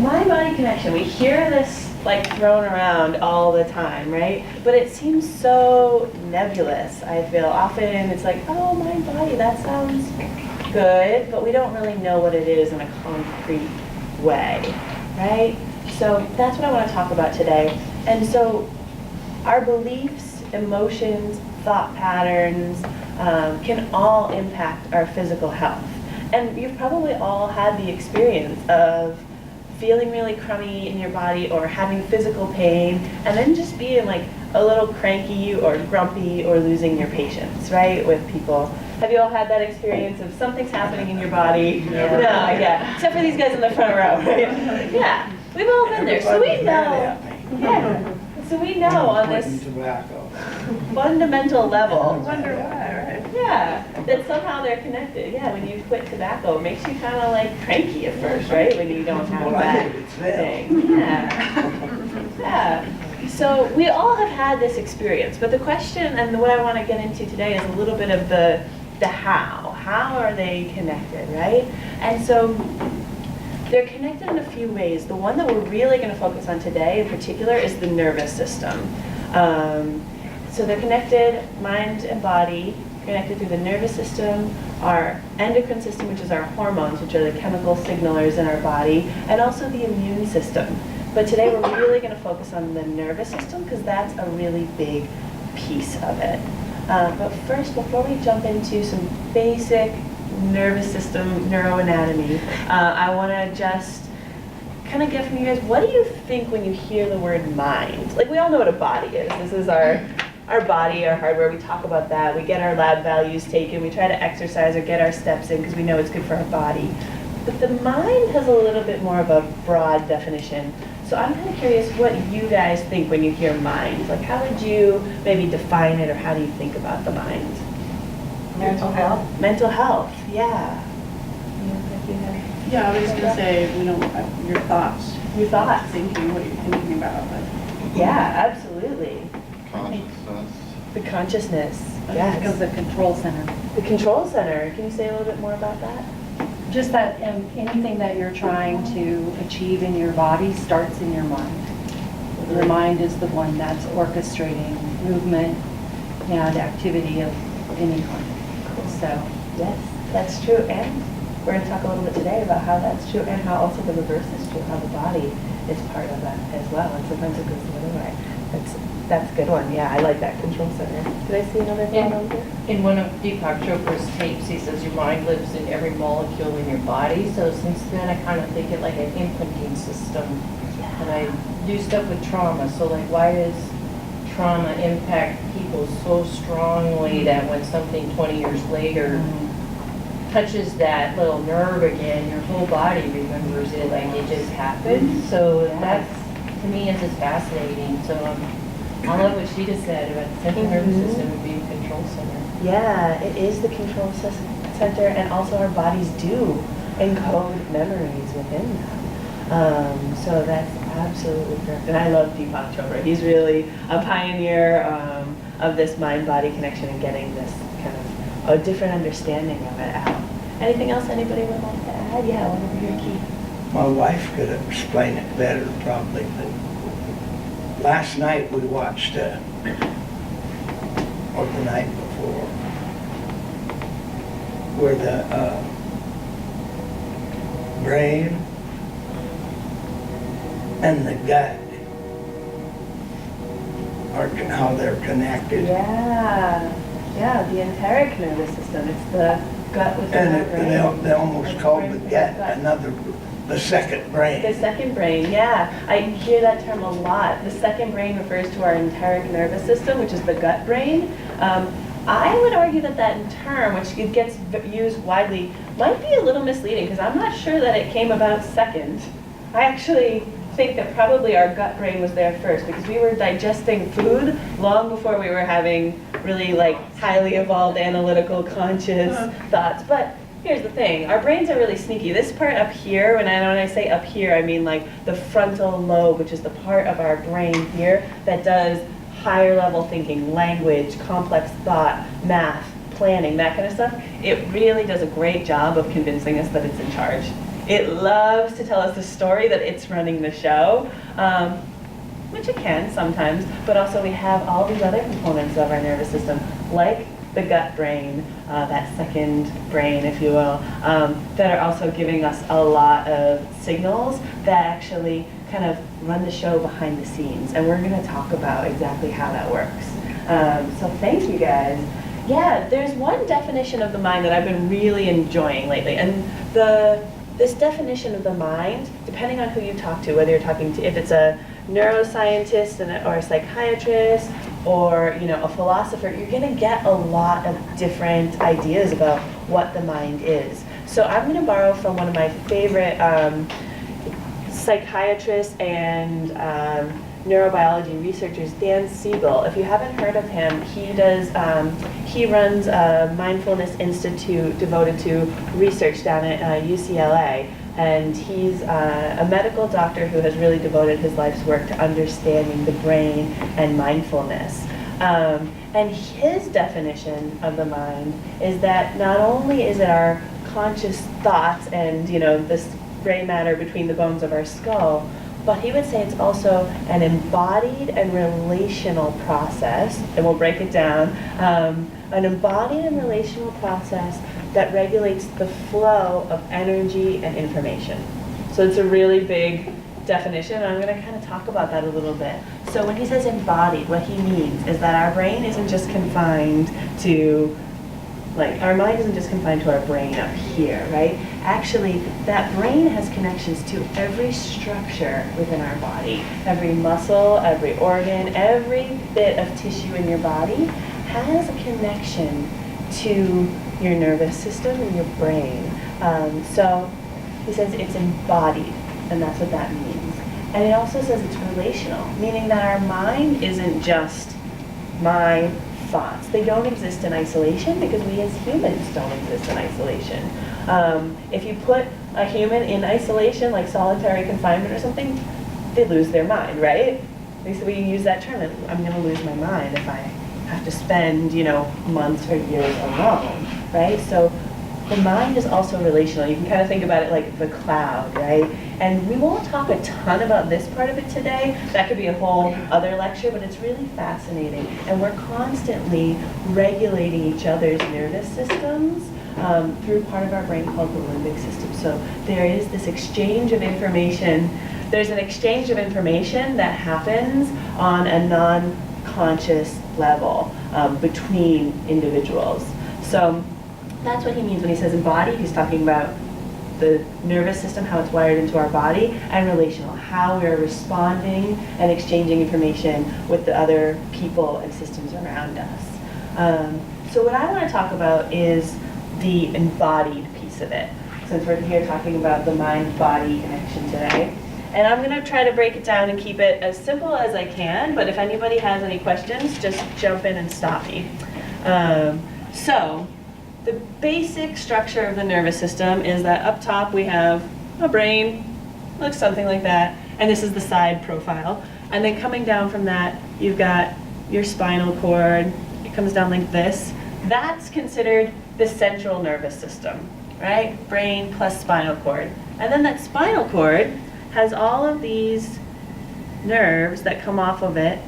mind-body connection, we hear this like thrown around all the time, right? But it seems so nebulous, I feel. Often it's like, oh, mind-body, that sounds good, but we don't really know what it is in a concrete way, right? So that's what I want to talk about today. And so our beliefs, emotions, thought patterns can all impact our physical health. And you've probably all had the experience of feeling really crummy in your body or having physical pain and then just being like a little cranky or grumpy or losing your patience, right, with people. Have you all had that experience of something's happening in your body? Never. No, yeah, except for these guys in the front row, right? Yeah, we've all been there, so we know. Yeah, so we know on this fundamental level. I wonder why, right? Yeah, that somehow they're connected. Yeah, when you quit tobacco, it makes you kind of like cranky at first, right? When you don't have that thing. Yeah. Yeah. So we all have had this experience, but the question and what I want to get into today is a little bit of the how. How are they connected, right? And so they're connected in a few ways. The one that we're really going to focus on today in particular is the nervous system. So they're connected, mind and body, connected through the nervous system, our endocrine system, which is our hormones, which are the chemical signalers in our body, and also the immune system. But today we're really going to focus on the nervous system because that's a really big piece of it. But first, before we jump into some basic nervous system neuroanatomy, I want to just kind of get from you guys, what do you think when you hear the word mind? Like, we all know what a body is. This is our body, our hardware. We talk about that. We get our lab values taken. We try to exercise or get our steps in because we know it's good for our body. But the mind has a little bit more of a broad definition. So I'm kind of curious what you guys think when you hear mind. Like, how would you maybe define it, or how do you think about the mind? Mental health. Mental health, yeah. Yeah, I was going to say, your thoughts. Your thoughts. Thinking what you're thinking about. But Yeah, absolutely. Consciousness. The consciousness, Yes. Because yes. the control center. The control center, can you say a little bit more about that? Just that anything that you're trying to achieve in your body starts in your mind. Your mind is the one that's orchestrating movement and activity of any kind. So, Yes, that's true, and we're going to talk a little bit today about how that's true and how also the reverse is true, how the body is part of that as well, and sometimes it goes the other way. That's a good one, yeah, I like that control center. Did I see another thing over there? In one of Deepak Chopra's tapes, he says your mind lives in every molecule in your body. So since then, I kind of think it like an imprinting system. And I do stuff with trauma. So like, why does trauma impact people so strongly that when something 20 years later touches that little nerve again, your whole body remembers it like it just happened. So that's, to me, is just fascinating. So I love what she just said about the central nervous system and being control center. Yeah, it is the control center, and also our bodies do encode memories within them. So that's absolutely correct. And I love Deepak Chopra. He's really a pioneer of this mind-body connection and getting this kind of a different understanding of it out. Anything else anybody would like to add? Yeah, whenever you're key. My wife could explain it better probably, but last night we watched, or the night before, where the brain and the gut are, how they're connected. Yeah, the enteric nervous system. It's the gut within And our brain. they almost call the gut the second brain. The second brain, yeah. I hear that term a lot. The second brain refers to our enteric nervous system, which is the gut brain. I would argue that that term, which it gets used widely, might be a little misleading because I'm not sure that it came about second. I actually think that probably our gut brain was there first because we were digesting food long before we were having really like highly evolved analytical conscious thoughts. But here's the thing, our brains are really sneaky. This part up here, when I say up here, I mean like the frontal lobe, which is the part of our brain here that does higher level thinking, language, complex thought, math, planning, that kind of stuff. It really does a great job of convincing us that it's in charge. It loves to tell us the story that it's running the show, which it can sometimes, but also we have all these other components of our nervous system, like the gut brain, that second brain, if you will, that are also giving us a lot of signals that actually kind of run the show behind the scenes. And we're going to talk about exactly how that works. So thank you guys. Yeah, there's one definition of the mind that I've been really enjoying lately. And this definition of the mind, depending on who you talk to, whether you're talking to, if it's a neuroscientist or a psychiatrist or a philosopher, you're going to get a lot of different ideas about what the mind is. So I'm going to borrow from one of my favorite psychiatrists and neurobiology researchers, Dan Siegel. If you haven't heard of him, he runs a mindfulness institute devoted to research down at UCLA. And he's a medical doctor who has really devoted his life's work to understanding the brain and mindfulness. And his definition of the mind is that not only is it our conscious thoughts and this gray matter between the bones of our skull, but he would say it's also an embodied and relational process, and we'll break it down, an embodied and relational process that regulates the flow of energy and information. So it's a really big definition, and I'm going to kind of talk about that a little bit. So when he says embodied, what he means is that our brain isn't just confined to, our mind isn't just confined to our brain up here, right? Actually, that brain has connections to every structure within our body. Every muscle, every organ, every bit of tissue in your body has a connection to your nervous system and your brain. So he says it's embodied, and that's what that means. And it also says it's relational, meaning that our mind isn't just my thoughts. They don't exist in isolation because we as humans don't exist in isolation. If you put a human in isolation, like solitary confinement or something, they lose their mind, right? At least we use that term, I'm going to lose my mind if I have to spend, months or years alone, right? So the mind is also relational. You can kind of think about it like the cloud, right? And we won't talk a ton about this part of it today. That could be a whole other lecture, but it's really fascinating. And we're constantly regulating each other's nervous systems through part of our brain called the limbic system. So there is this exchange of information. There's an exchange of information that happens on a non-conscious level between individuals. So that's what he means when he says embodied. He's talking about the nervous system, how it's wired into our body, and relational, how we're responding and exchanging information with the other people and systems around us. So what I want to talk about is the embodied piece of it, since we're here talking about the mind-body connection today. And I'm going to try to break it down and keep it as simple as I can, but if anybody has any questions, just jump in and stop me. So the basic structure of the nervous system is that up top we have a brain, looks something like that, and this is the side profile. And then coming down from that, you've got your spinal cord. It comes down like this. That's considered the central nervous system, right? Brain plus spinal cord. And then that spinal cord has all of these nerves that come off of it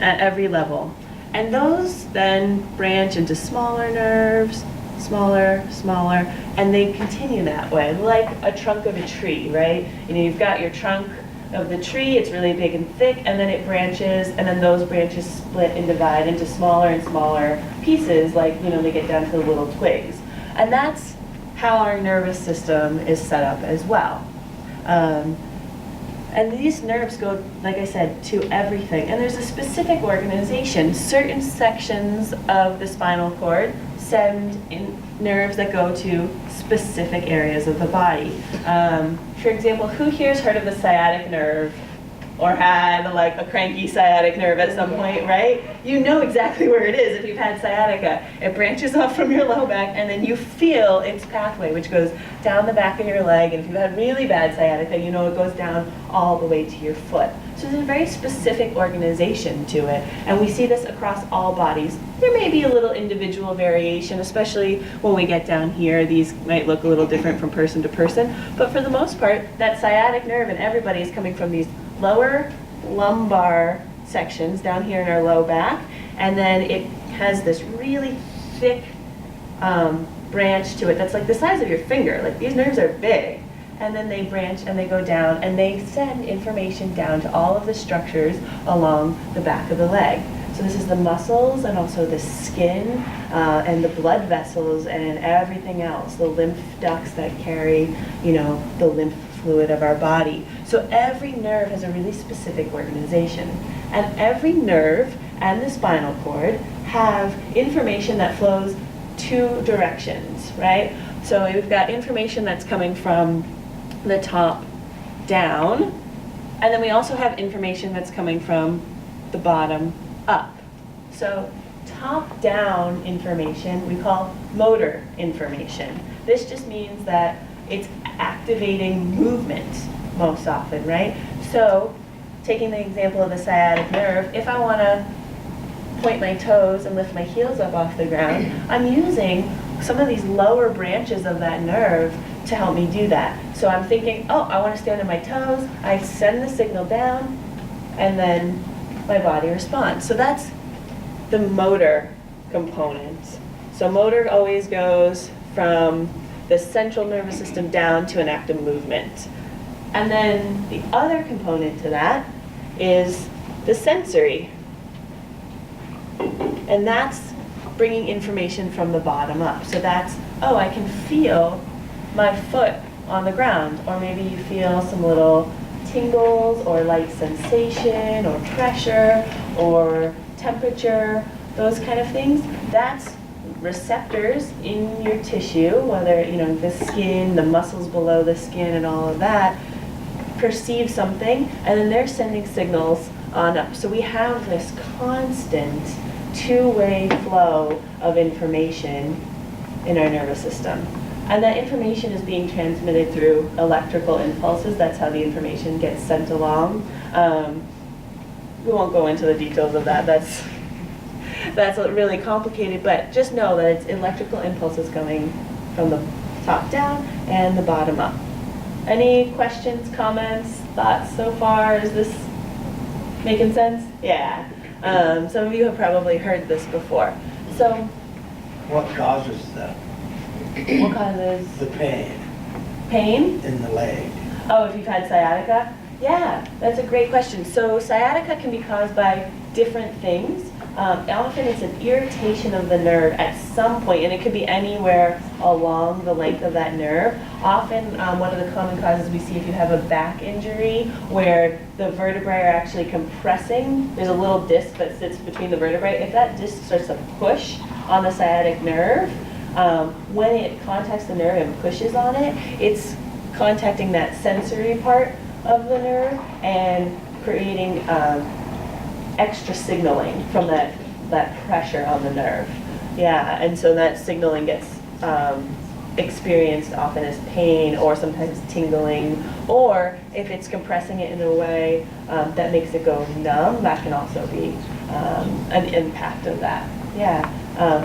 at every level. And those then branch into smaller nerves, smaller, smaller, and they continue that way, like a trunk of a tree, right? You've got your trunk of the tree, it's really big and thick, and then it branches, and then those branches split and divide into smaller and smaller pieces, like, they get down to the little twigs. And that's how our nervous system is set up as well. And these nerves go, like I said, to everything. And there's a specific organization. Certain sections of the spinal cord send in nerves that go to specific areas of the body. For example, who here has heard of the sciatic nerve? Or had a cranky sciatic nerve at some point, right? You know exactly where it is if you've had sciatica. It branches off from your low back, and then you feel its pathway, which goes down the back of your leg. And if you've had really bad sciatica, it goes down all the way to your foot. So there's a very specific organization to it, and we see this across all bodies. There may be a little individual variation, especially when we get down here. These might look a little different from person to person, but for the most part, that sciatic nerve in everybody is coming from these lower lumbar sections down here in our low back, and then it has this really thick branch to it that's like the size of your finger. Like, these nerves are big. And then they branch and they go down and they send information down to all of the structures along the back of the leg. So this is the muscles and also the skin and the blood vessels and everything else, the lymph ducts that carry, you know, the lymph fluid of our body. So every nerve has a really specific organization. And every nerve and the spinal cord have information that flows two directions, right? So we've got information that's coming from the top down, and then we also have information that's coming from the bottom up. So top down information we call motor information. This just means that it's activating movement most often, right? So taking the example of the sciatic nerve, if I want to point my toes and lift my heels up off the ground, I'm using some of these lower branches of that nerve to help me do that. So I'm thinking, oh, I want to stand on my toes. I send the signal down, and then my body responds. So that's the motor component. So motor always goes from the central nervous system down to an active movement. And then the other component to that is the sensory. And that's bringing information from the bottom up. So that's, oh, I can feel my foot on the ground, or maybe you feel some little tingles or light sensation or pressure or temperature, those kind of things. That's receptors in your tissue, whether, you know, the skin, the muscles below the skin and all of that, perceive something, and then they're sending signals on up. So we have this constant two-way flow of information in our nervous system. And that information is being transmitted through electrical impulses. That's how the information gets sent along. We won't go into the details of that. That's really complicated, but just know that it's electrical impulses coming from the top down and the bottom up. Any questions, comments, thoughts so far? Is this making sense? Yeah. Some of you have probably heard this before. So, What causes what causes the pain pain? in the leg? Oh, if you've had sciatica? Yeah, that's a great question. So sciatica can be caused by different things. Often it's an irritation of the nerve at some point, and it could be anywhere along the length of that nerve. Often, one of the common causes we see if you have a back injury where the vertebrae are actually compressing. There's a little disc that sits between the vertebrae. If that disc starts to push on the sciatic nerve, when it contacts the nerve and pushes on it, it's contacting that sensory part of the nerve and creating extra signaling from that pressure on the nerve. Yeah, and so that signaling gets experienced often as pain or sometimes tingling, or if it's compressing it in a way that makes it go numb, that can also be an impact of that. Yeah.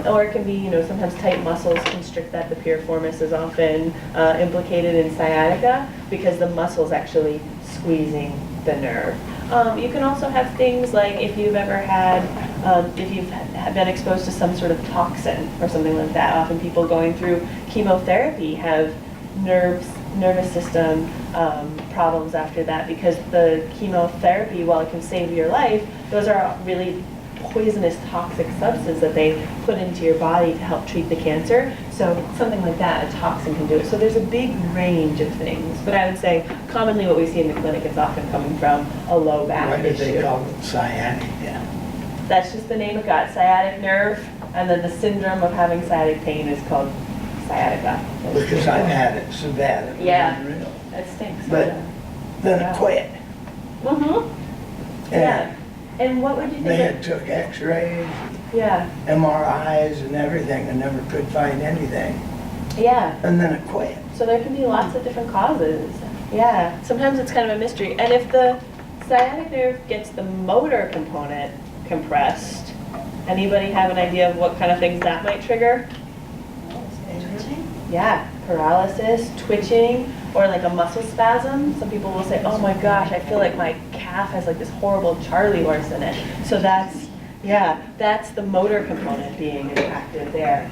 Or it can be, you know, sometimes tight muscles constrict that. The piriformis is often implicated in sciatica because the muscle's actually squeezing the nerve. You can also have things like if you've ever had, if you've been exposed to some sort of toxin or something like that. Often people going through chemotherapy have nervous system problems after that because the chemotherapy, while it can save your life, those are really poisonous toxic substance that they put into your body to help treat the cancer. So something like that, a toxin can do it. So there's a big range of things. But I would say commonly what we see in the clinic is often coming from a low back Why do issue. they call it sciatic then? That's just the name it got, sciatic nerve, and then the syndrome of having sciatic pain is called sciatica. Because I've had it so bad, it was Yeah. unreal. That stinks. But then it quit. Mm-hmm. Yeah. And what would you They think had took x-rays, Yeah. MRIs and everything and never could find anything. Yeah. And then it quit. So there can be lots of different causes. Yeah. Sometimes it's kind of a mystery. And if the Sciatic nerve gets the motor component compressed. Anybody have an idea of what kind of things that might trigger? Yeah, paralysis, twitching, or like a muscle spasm. Some people will say, oh my gosh, I feel like my calf has like this horrible Charlie horse in it. So that's the motor component being impacted there.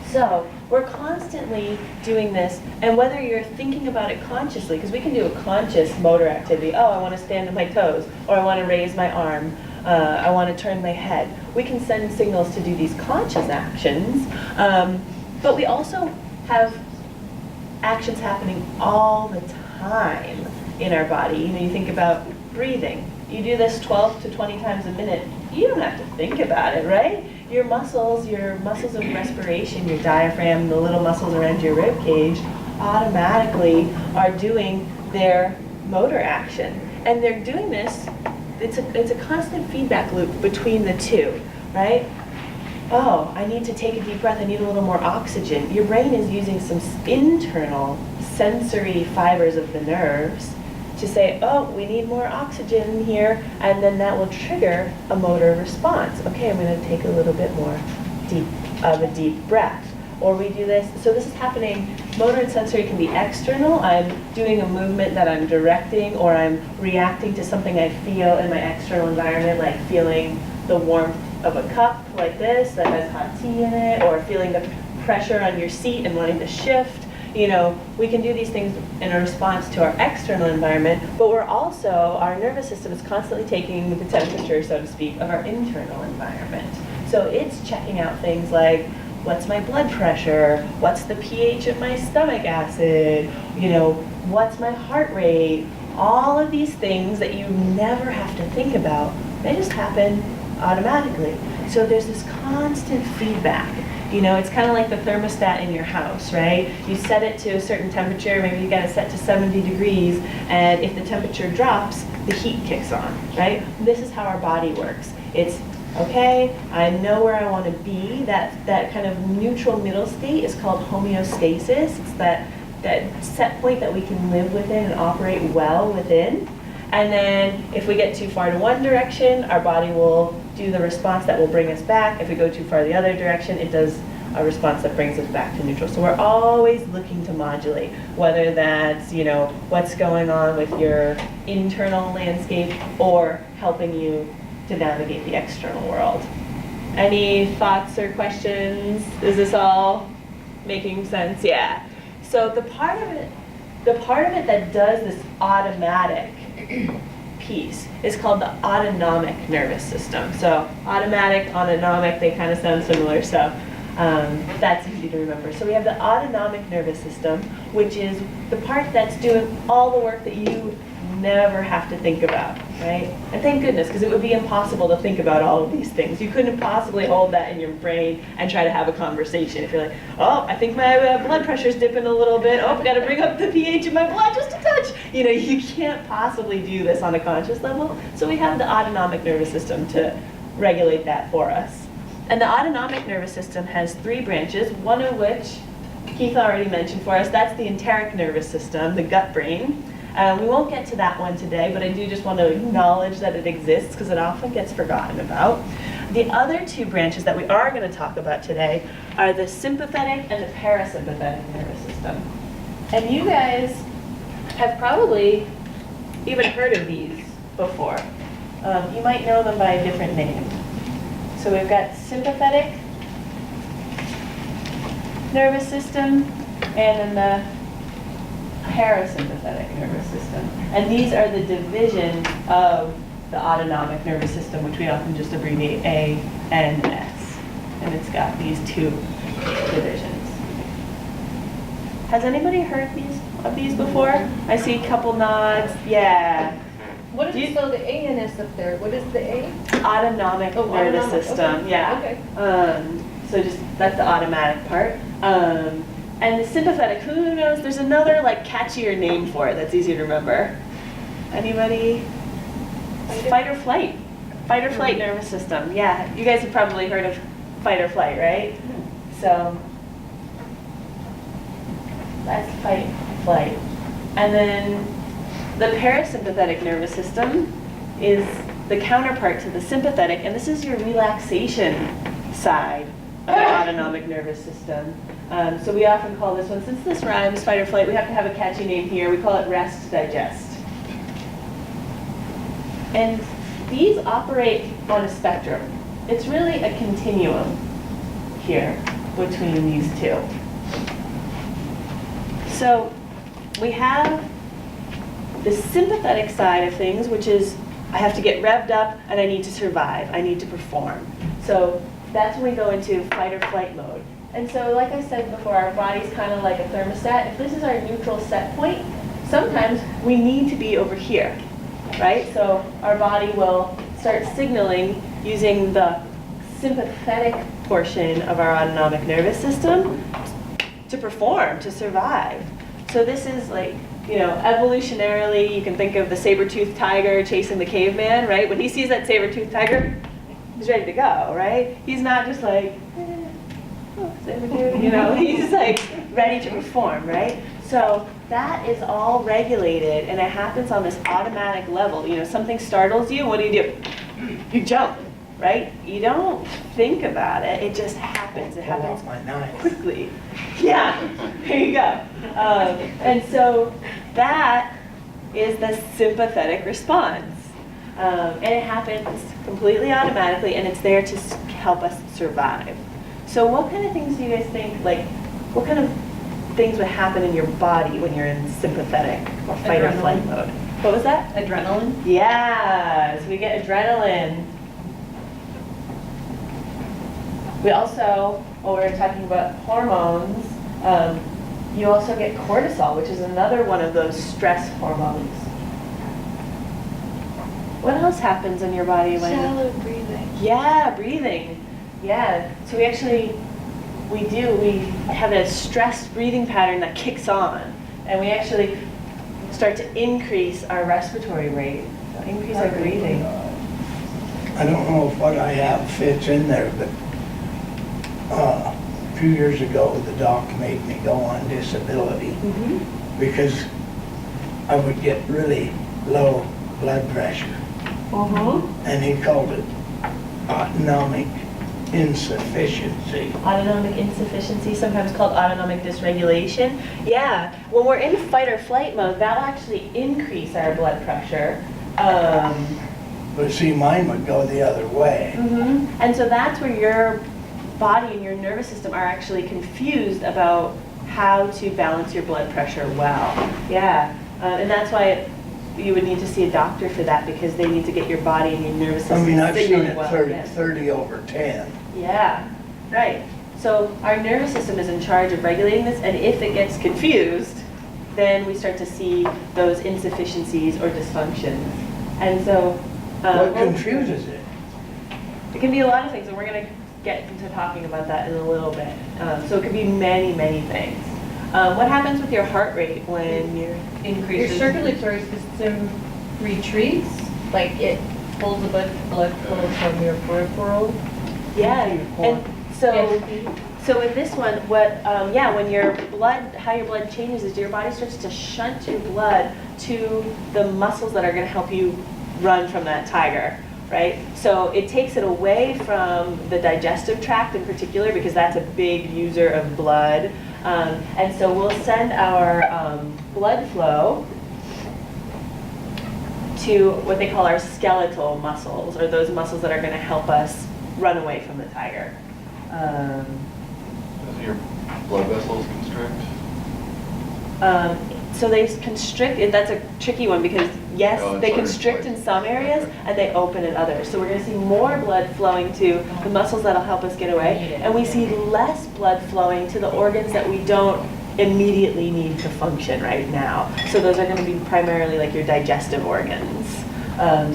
So we're constantly doing this, and whether you're thinking about it consciously, because we can do a conscious motor activity, oh, I want to stand on my toes, or I want to raise my arm, I want to turn my head. We can send signals to do these conscious actions, but we also have actions happening all the time in our body. You know, you think about breathing. You do this 12 to 20 times a minute. You don't have to think about it, right? Your muscles of respiration, your diaphragm, the little muscles around your rib cage automatically are doing their motor action. And they're doing this, it's a constant feedback loop between the two, right? Oh, I need to take a deep breath, I need a little more oxygen. Your brain is using some internal sensory fibers of the nerves to say, oh, we need more oxygen here, and then that will trigger a motor response. Okay, I'm going to take a little bit more deep breath. Or we do this, so this is happening, motor and sensory can be external. I'm doing a movement that I'm directing, or I'm reacting to something I feel in my external environment, like feeling the warmth of a cup like this that has hot tea in it, or feeling the pressure on your seat and wanting to shift. You know, we can do these things in a response to our external environment, but we're also, our nervous system is constantly taking the temperature, so to speak, of our internal environment. So it's checking out things like, what's my blood pressure? What's the pH of my stomach acid? You know, what's my heart rate? All of these things that you never have to think about, they just happen automatically. So there's this constant feedback. You know, it's kind of like the thermostat in your house, right? You set it to a certain temperature, maybe you got it set to 70 degrees, and if the temperature drops, the heat kicks on, right? This is how our body works. It's, okay, I know where I want to be. That kind of neutral middle state is called homeostasis. It's that set point that we can live within and operate well within. And then if we get too far to one direction, our body will do the response that will bring us back. If we go too far the other direction, it does a response that brings us back to neutral. So we're always looking to modulate, whether that's, you know, what's going on with your internal landscape or helping you to navigate the external world. Any thoughts or questions? Is this all making sense? Yeah. So the part of it that does this automatic piece is called the autonomic nervous system. So automatic, autonomic, they kind of sound similar, so that's easy to remember. So we have the autonomic nervous system, which is the part that's doing all the work that you never have to think about, right? And thank goodness, because it would be impossible to think about all of these things. You couldn't possibly hold that in your brain and try to have a conversation. If you're like, oh, I think my blood pressure's dipping a little bit. Oh, I got to bring up the pH of my blood just a touch. You know, you can't possibly do this on a conscious level. So we have the autonomic nervous system to regulate that for us. And the autonomic nervous system has 3 branches, one of which Keith already mentioned for us. That's the enteric nervous system, the gut brain. We won't get to that one today, but I do just want to acknowledge that it exists because it often gets forgotten about. The other 2 branches that we are going to talk about today are the sympathetic and the parasympathetic nervous system. And you guys have probably even heard of these before. You might know them by a different name. So we've got sympathetic nervous system and then the parasympathetic nervous system. And these are the divisions of the autonomic nervous system, which we often just abbreviate ANS. And it's got these 2 divisions. Has anybody heard of these before? I see a couple nods. Yeah. What is, so the ANS up there, what is the A? Autonomic nervous autonomic, system, okay. yeah. Okay. So just, that's the automatic part. And the sympathetic, who knows, there's another like catchier name for it that's easy to remember. Anybody? Fight or flight. Fight or flight nervous system, yeah. You guys have probably heard of fight or flight, right? So, that's fight, flight. And then the parasympathetic nervous system is the counterpart to the sympathetic, and this is your relaxation side of the autonomic nervous system. So we often call this one, since this rhymes, fight or flight, we have to have a catchy name here. We call it rest, digest. And these operate on a spectrum. It's really a continuum here between these two. So we have the sympathetic side of things, which is I have to get revved up and I need to survive. I need to perform. So that's when we go into fight or flight mode. And so like I said before, our body's kind of like a thermostat. If this is our neutral set point, sometimes we need to be over here, right? So our body will start signaling using the sympathetic portion of our autonomic nervous system to perform, to survive. So this is like, you know, evolutionarily, you can think of the saber-toothed tiger chasing the caveman, right? When he sees that saber-toothed tiger, he's ready to go, right? He's not just like, oh, saber-tooth, you know, he's like ready to perform, right? So that is all regulated, and it happens on this automatic level. You know, something startles you, what do? You jump, right? You don't think about it, it just happens. It happens quickly. Yeah, there you go. And so that is the sympathetic response. And it happens completely automatically, and it's there to help us survive. So what kind of things do you guys think, like, what kind of things would happen in your body when you're in sympathetic or fight or flight mode? What was that? Adrenaline? Yeah, so we get adrenaline. We also, while we're talking about hormones, you also get cortisol, which is another one of those stress hormones. What else happens in your body when? Shallow breathing. Yeah, breathing. Yeah, so we have a stressed breathing pattern that kicks on, and we actually start to increase our respiratory rate, so increase our breathing. I don't know if what I have fits in there, but a few years ago, the doc made me go on disability because I would get really low blood pressure. And he called it autonomic insufficiency. Autonomic insufficiency, sometimes called autonomic dysregulation. Yeah, when we're in fight or flight mode, that'll actually increase our blood pressure. But see, mine would go the other way. And so that's where your body and your nervous system are actually confused about how to balance your blood pressure well. Yeah, and that's why you would need to see a doctor for that, because they need to get your body and your nervous system I mean, I've seen signaling it well. 30 over 10. Yeah, right. So our nervous system is in charge of regulating this, and if it gets confused, then we start to see those insufficiencies or dysfunctions. And so What confuses it? it can be a lot of things, and we're going to get into talking about that in a little bit. So it could be many, many things. What happens with your heart rate when you're Your increases? circulatory system retreats, like it pulls the blood flow from your peripheral. Yeah, and so with this one, when your blood, how your blood changes is your body starts to shunt your blood to the muscles that are going to help you run from that tiger, right? So it takes it away from the digestive tract in particular, because that's a big user of blood. And so we'll send our blood flow to what they call our skeletal muscles, or those muscles that are going to help us run away from the tiger. Does your blood vessels constrict? So they constrict, that's a tricky one, because yes, Oh, they sorry. constrict in some areas and they open in others. So we're going to see more blood flowing to the muscles that'll help us get away, and we see less blood flowing to the organs that we don't immediately need to function right now. So those are going to be primarily like your digestive organs.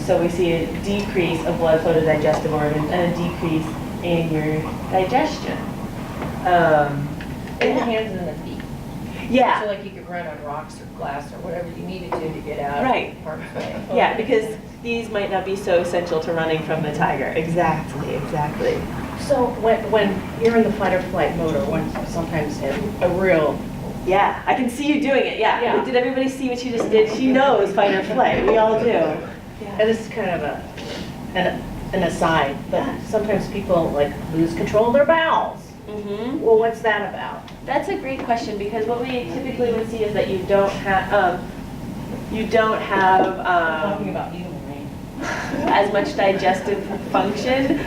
So we see a decrease of blood flow to digestive organs and a decrease in your digestion. In the hands and the feet. Yeah. So like you could run on rocks or glass or whatever you needed to get out. Right. Harm's way. Yeah, because these might not be so essential to running from the tiger. Exactly, exactly. So when you're in the fight or flight mode, or when sometimes a real, Yeah, I can see you doing it, yeah. Yeah. Did everybody see what she just did? She knows fight or flight, we all do. And this is kind of an aside, but sometimes people like lose control of their bowels. Mm-hmm. Well, what's that about? That's a great question, because what we typically would see is that you don't have, Talking about you, right? as much digestive function,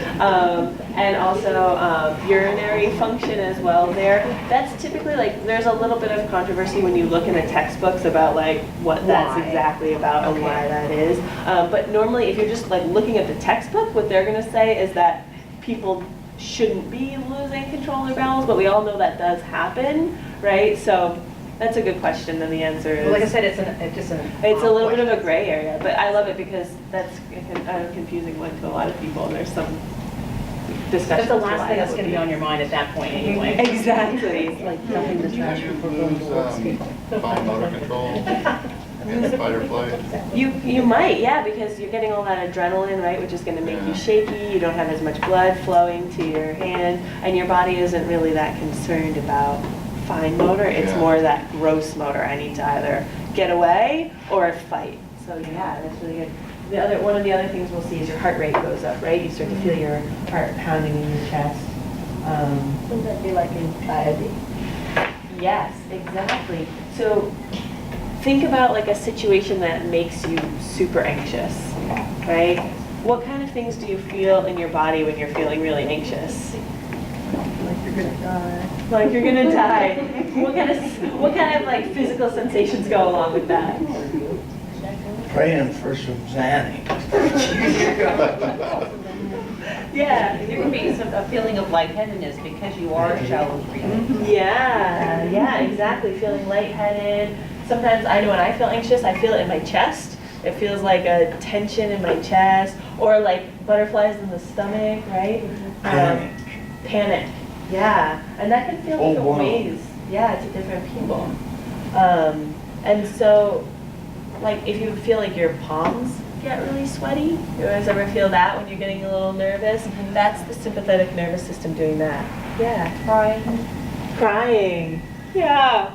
and also urinary function as well there. That's typically like, there's a little bit of controversy when you look in the textbooks about like what that's Why? exactly about and why that is. But normally, if you're just like looking at the textbook, what they're gonna say is that people shouldn't be losing control of their bowels, but we all know that does happen, right? So that's a good question, and the answer is... Well, like I said, it's just it's a little bit of a gray area, but I love it because that's a confusing one to a lot of people. There's some discussion. That's the last thing that's going to be on your mind at that point anyway. Exactly. Like dumping the trash before going to work. Fine motor control and fight or flight. You might, yeah, because you're getting all that adrenaline, right, which is going to make you Yeah. shaky. You don't have as much blood flowing to your hand, and your body isn't really that concerned about fine motor. It's Yeah. more that gross motor. I need to either get away or fight. So yeah, that's really good. One of the other things we'll see is your heart rate goes up, right? You start to feel your heart pounding in your chest. Wouldn't that be like anxiety? Yes, exactly. So think about like a situation that makes you super anxious, right? What kind of things do you feel in your body when you're feeling really anxious? Like you're gonna die. Like you're gonna die. What kind of like physical sensations go along with that? Praying for some Xanax. Yeah. There can be a feeling of lightheadedness because you are shallow breathing. Yeah, exactly. Feeling lightheaded. Sometimes I know when I feel anxious, I feel it in my chest. It feels like a tension in my chest, or like butterflies in the stomach, right? Panic. Panic. Yeah, and that can feel Oh, different wow. ways. Yeah, to different people. And so, like, if you feel like your palms get really sweaty, you guys ever feel that when you're getting a little nervous? That's the sympathetic nervous system doing that. Yeah. Crying. Yeah.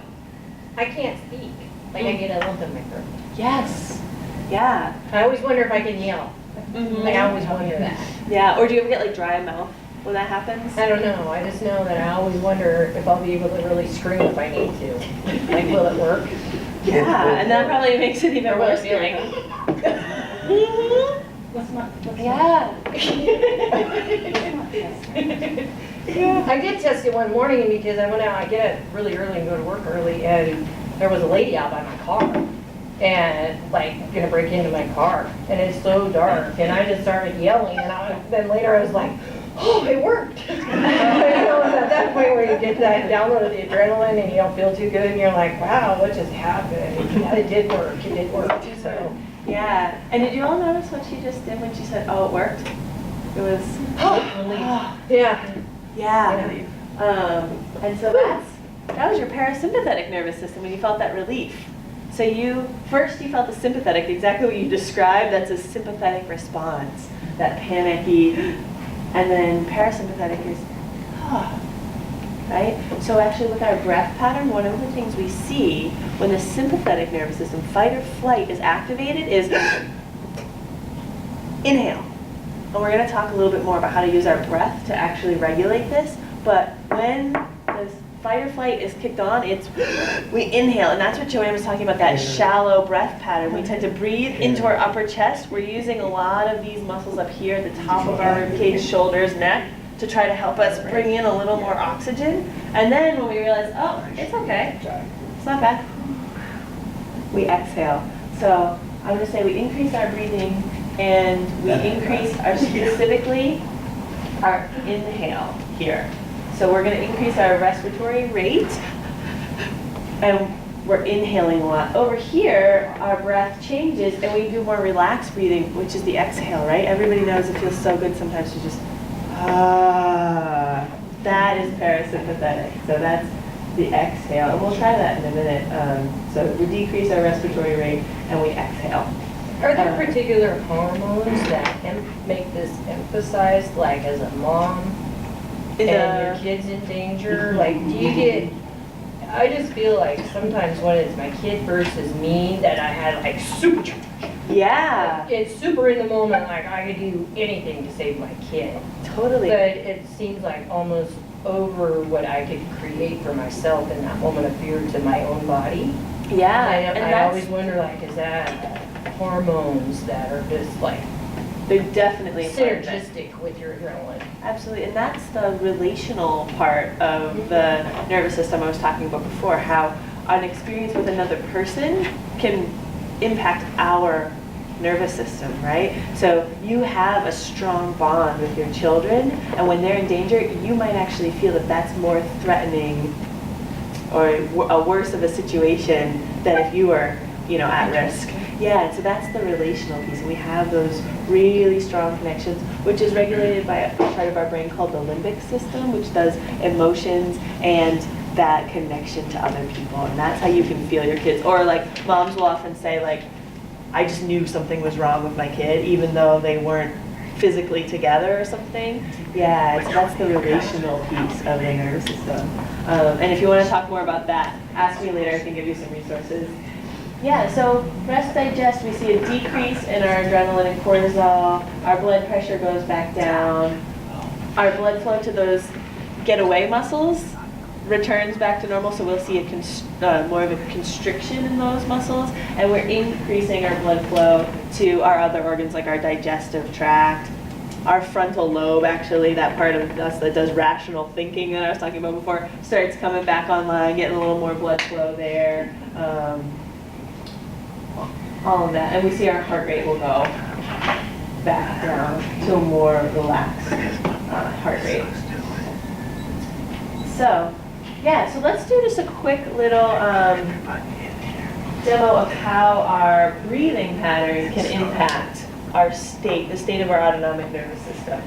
I can't speak. Like I get a lump in my throat. Yes. Yeah. I always wonder if I can yell. Mhm. Like I always wonder that. Yeah. Or do you ever get like dry mouth when that happens? I don't know. I just know that I always wonder if I'll be able to really scream if I need to. Like, will it work? Yeah. And that probably makes it even Or will worse. it be like, Mhm. Yeah. I did test it one morning because I went out, I get up really early and go to work early, and there was a lady out by my car. And like gonna break into my car, and it's so dark, and I just started yelling, and then later I was like, oh, it worked. You know, it's at that point where you get that download of the adrenaline and you don't feel too good, and you're like, wow, what just happened? Yeah, it did work, so. Yeah. And did you all notice what she just did when she said, "Oh, it worked"? It was. Yeah. Yeah. And so that was your parasympathetic nervous system when you felt that relief. So you felt the sympathetic, exactly what you described. That's a sympathetic response, that panicky, and then parasympathetic is, right? So actually with our breath pattern, one of the things we see when the sympathetic nervous system, fight or flight, is activated is inhale. And we're going to talk a little bit more about how to use our breath to actually regulate this, but when the fight or flight is kicked on, we inhale, and that's what Joanne was talking about, that shallow breath pattern. We tend to breathe into our upper chest. We're using a lot of these muscles up here at the top of our ribcage, shoulders, neck, to try to help us bring in a little more oxygen. And then when we realize, oh, it's okay, it's not bad, we exhale. So I would just say we increase our breathing, and we increase specifically our inhale here. So we're going to increase our respiratory rate, and we're inhaling a lot. Over here, our breath changes, and we do more relaxed breathing, which is the exhale, right? Everybody knows it feels so good sometimes to just, that is parasympathetic. So that's the exhale, and we'll try that in a minute. So we decrease our respiratory rate, and we exhale. Are there particular hormones that make this emphasized, like as a mom, and your kid's in danger? Like, do you get, I just feel like sometimes when it's my kid versus me, that I had like supercharged Yeah, It's super in the moment, like I could do anything to save my kid. totally. But it seems like almost over what I could create for myself in that moment of fear to my own body. Yeah, and I that's, always wonder, like, is that hormones that are just like they're definitely part of it. synergistic with your adrenaline? Absolutely, and that's the relational part of the nervous system I was talking about before, how an experience with another person can impact our nervous system, right? So you have a strong bond with your children, and when they're in danger, you might actually feel that that's more threatening or a worse of a situation than if you were, at risk. Yeah, so that's the relational piece. And we have those really strong connections, which is regulated by a part of our brain called the limbic system, which does emotions and that connection to other people. And that's how you can feel your kids. Or like moms will often say, like, I just knew something was wrong with my kid, even though they weren't physically together or something. Yeah, so that's the relational piece of the nervous system. And if you want to talk more about that, ask me later. I can give you some resources. Yeah, so rest, digest, we see a decrease in our adrenaline and cortisol. Our blood pressure goes back down. Our blood flow to those getaway muscles returns back to normal, so we'll see more of a constriction in those muscles, and we're increasing our blood flow to our other organs like our digestive tract, our frontal lobe, actually, that part of us that does rational thinking that I was talking about before, starts coming back online, getting a little more blood flow there. All of that, and we see our heart rate will go back down to a more relaxed heart rate. So, yeah, so let's do just a quick little demo of how our breathing pattern can impact our state, the state of our autonomic nervous system.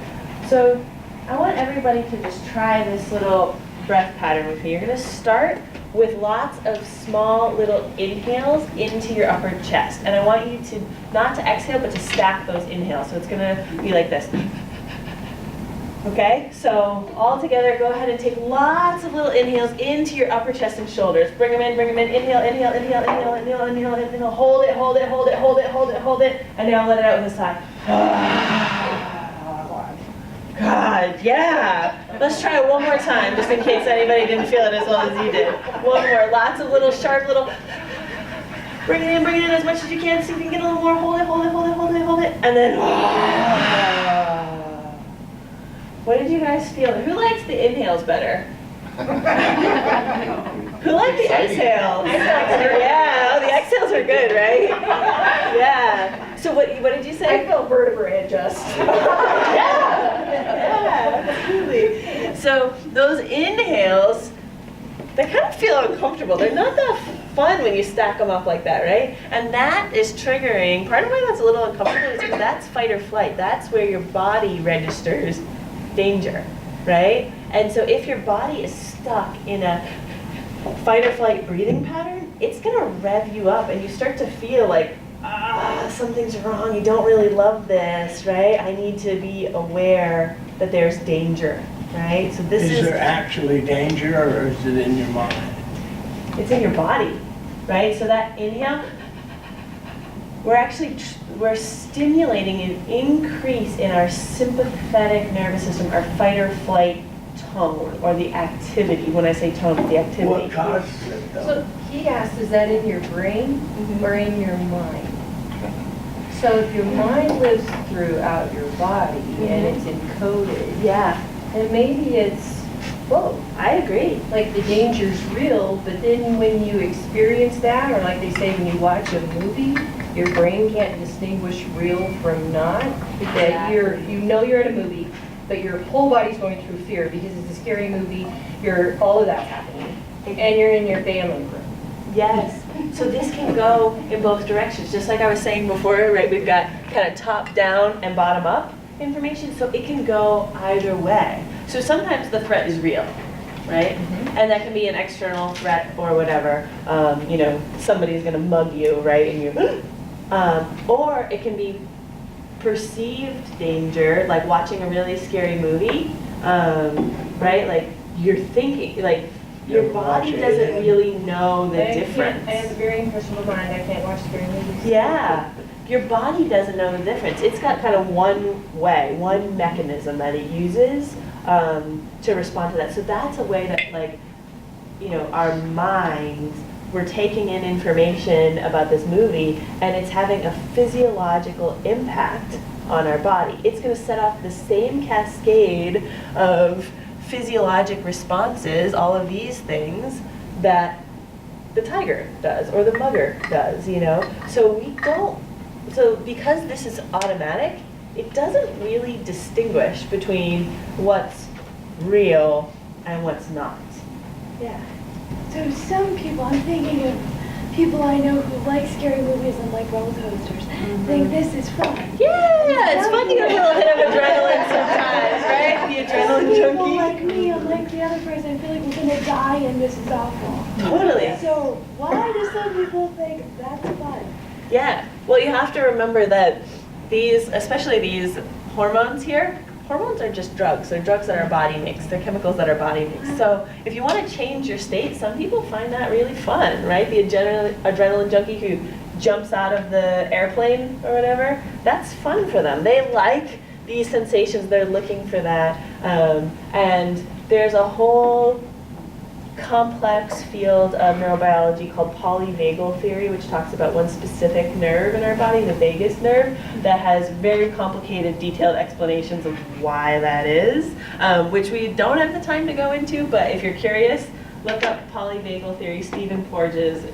So I want everybody to just try this little breath pattern with me. You're going to start with lots of small little inhales into your upper chest. And I want you to, not to exhale, but to stack those inhales. So it's going to be like this. Okay, so all together, go ahead and take lots of little inhales into your upper chest and shoulders. Bring them in, inhale, inhale, inhale, inhale, inhale, inhale, inhale, hold it, hold it, hold it, hold it, hold it, hold it, and now let it out with a sigh. God, yeah. Let's try it one more time, just in case anybody didn't feel it as well as you did. One more, lots of little sharp little, bring it in as much as you can, see if you can get a little more, hold it, hold it, hold it, hold it, hold it, and then, what did you guys feel? Who likes the inhales better? Who liked the exhales? Yeah, the exhales are good, right? Yeah. So what did you say? I felt vertebrae adjust. Yeah, absolutely. So those inhales, they kind of feel uncomfortable. They're not that fun when you stack them up like that, right? And that is triggering, part of why that's a little uncomfortable is because that's fight or flight. That's where your body registers danger, right? And so if your body is stuck in a fight or flight breathing pattern, it's gonna rev you up and you start to feel like, something's wrong, you don't really love this, right? I need to be aware that there's danger, right? So this Is there actually danger, or is it in your mind? it's in your body, right? So that inhale, we're stimulating an increase in our sympathetic nervous system, our fight or flight tone, or the activity. When I say tone, the activity. What causes it, though? So he asked, is that in your brain or in your mind? So if your mind lives throughout your body and it's encoded, Yeah, then maybe it's both. I agree. Like the danger's real, but then when you experience that, or like they say when you watch a movie, your brain can't distinguish real from not. That you're in a movie, but your whole body's going through fear because it's a scary movie. All of that's happening, and you're in your family room. Yes. So this can go in both directions. Just like I was saying before, right? We've got kind of top down and bottom up information, so it can go either way. So sometimes the threat is real, right? And that can be an external threat or whatever. Somebody's going to mug you, right? And you, or it can be perceived danger, like watching a really scary movie, right? Like you're thinking, like You your ever body watch doesn't Alien? really know the I can't- difference. I have a very impressionable mind, I can't watch scary movies. Yeah, your body doesn't know the difference. It's got kind of one way, one mechanism that it uses to respond to that. So that's a way that, like, you know, our minds, we're taking in information about this movie and it's having a physiological impact on our body. It's going to set off the same cascade of physiologic responses, all of these things, that the tiger does or the mugger does, you know? So because this is automatic, it doesn't really distinguish between what's real and what's not. Yeah. So some people, I'm thinking of people I know who like scary movies and like roller coasters, think this is fun. Yeah, it's fun to get a little hit of adrenaline sometimes, right? The Some adrenaline people junkie. like me, I'm like the other person, I feel like we're gonna die and this is awful. Totally. So why do some people think that's fun? Yeah. Well, you have to remember that these, especially these hormones here, hormones are just drugs. They're drugs that our body makes. They're chemicals that our body makes. So if you want to change your state, some people find that really fun, right? The adrenaline junkie who jumps out of the airplane or whatever, that's fun for them. They like these sensations. They're looking for that. And there's a whole complex field of neurobiology called polyvagal theory, which talks about one specific nerve in our body, the vagus nerve, that has very complicated, detailed explanations of why that is, which we don't have the time to go into, but if you're curious, look up polyvagal theory. Stephen Porges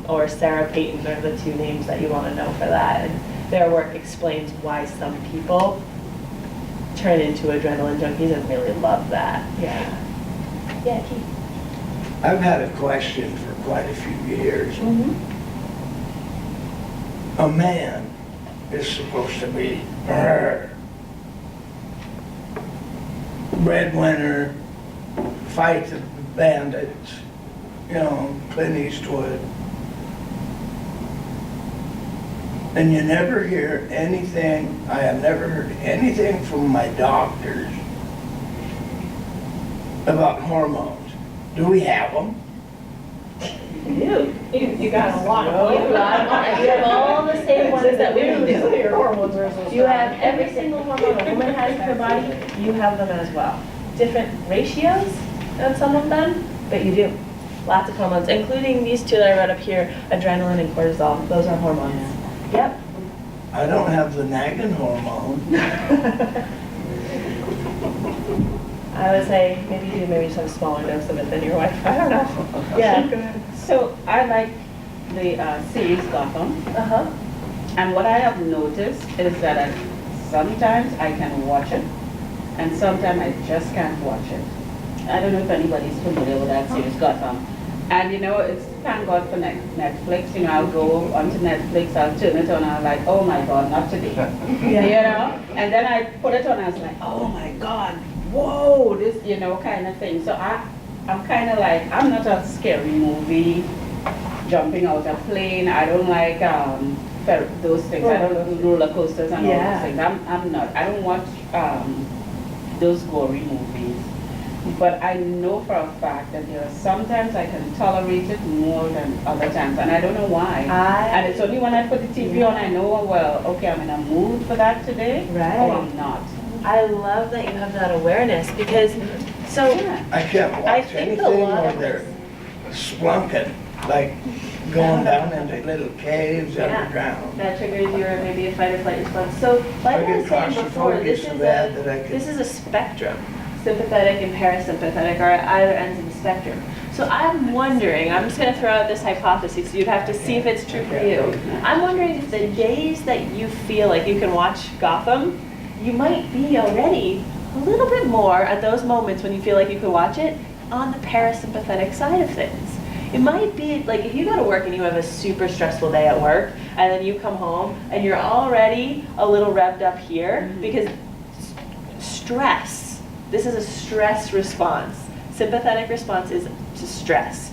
or Sarah Payton are the two names that you want to know for that. And their work explains why some people turn into adrenaline junkies and really love that. Yeah. Yeah, Keith. I've had a question for quite a few years. A man is supposed to be breadwinner, fight the bandits, you know, Clint Eastwood. And you never hear anything, I have never heard anything from my doctors about hormones. Do we have them? You got a lot of You have all the same ones that women do. Your hormones are so You have every single hormone a woman has in her body, you have them as well. Different ratios on some of them, but you do. Lots of hormones, including these two that I wrote up here, adrenaline and cortisol. Those are hormones. Yep. I don't have the nagging hormone. I would say maybe you do, maybe just have a smaller dose of it than your wife. I don't know. Yeah. So I like the series Gotham, Uh-huh. and what I have noticed is that sometimes I can watch it, and sometimes I just can't watch it. I don't know if anybody's familiar with that series Gotham. And you know, it's thank God for Netflix. You know, I'll go onto Netflix, I'll turn it on, and I'm like, oh my God, not today. You know? And then I put it on, and I was like, oh my God, whoa, this, you know, kind of thing. So I'm kind of like, I'm not a scary movie, jumping out a plane. I don't like those things. I don't do roller coasters and all those things. I'm not. I don't watch those gory movies. But I know for a fact that there are sometimes I can tolerate it more than other times, and I don't know why. And it's only when I put the TV on I know, well, okay, I'm in a mood for that today, Right. or I'm not. I love that you have that awareness because, so, I can't I watch think anything a lot where of they're splunking, like going down into little caves Yeah. underground. that triggers your maybe a fight or flight response. So, like I I get was saying before, claustrophobic so bad that I this could, is a spectrum. Sympathetic and parasympathetic are at either ends of the spectrum. So I'm wondering, I'm just going to throw out this hypothesis, so you'd have to see if it's true for you. I'm wondering if the days that you feel like you can watch Gotham, you might be already a little bit more at those moments when you feel like you could watch it on the parasympathetic side of things. It might be like if you go to work and you have a super stressful day at work, and then you come home and you're already a little revved up here because stress. This is a stress response. Sympathetic response is to stress.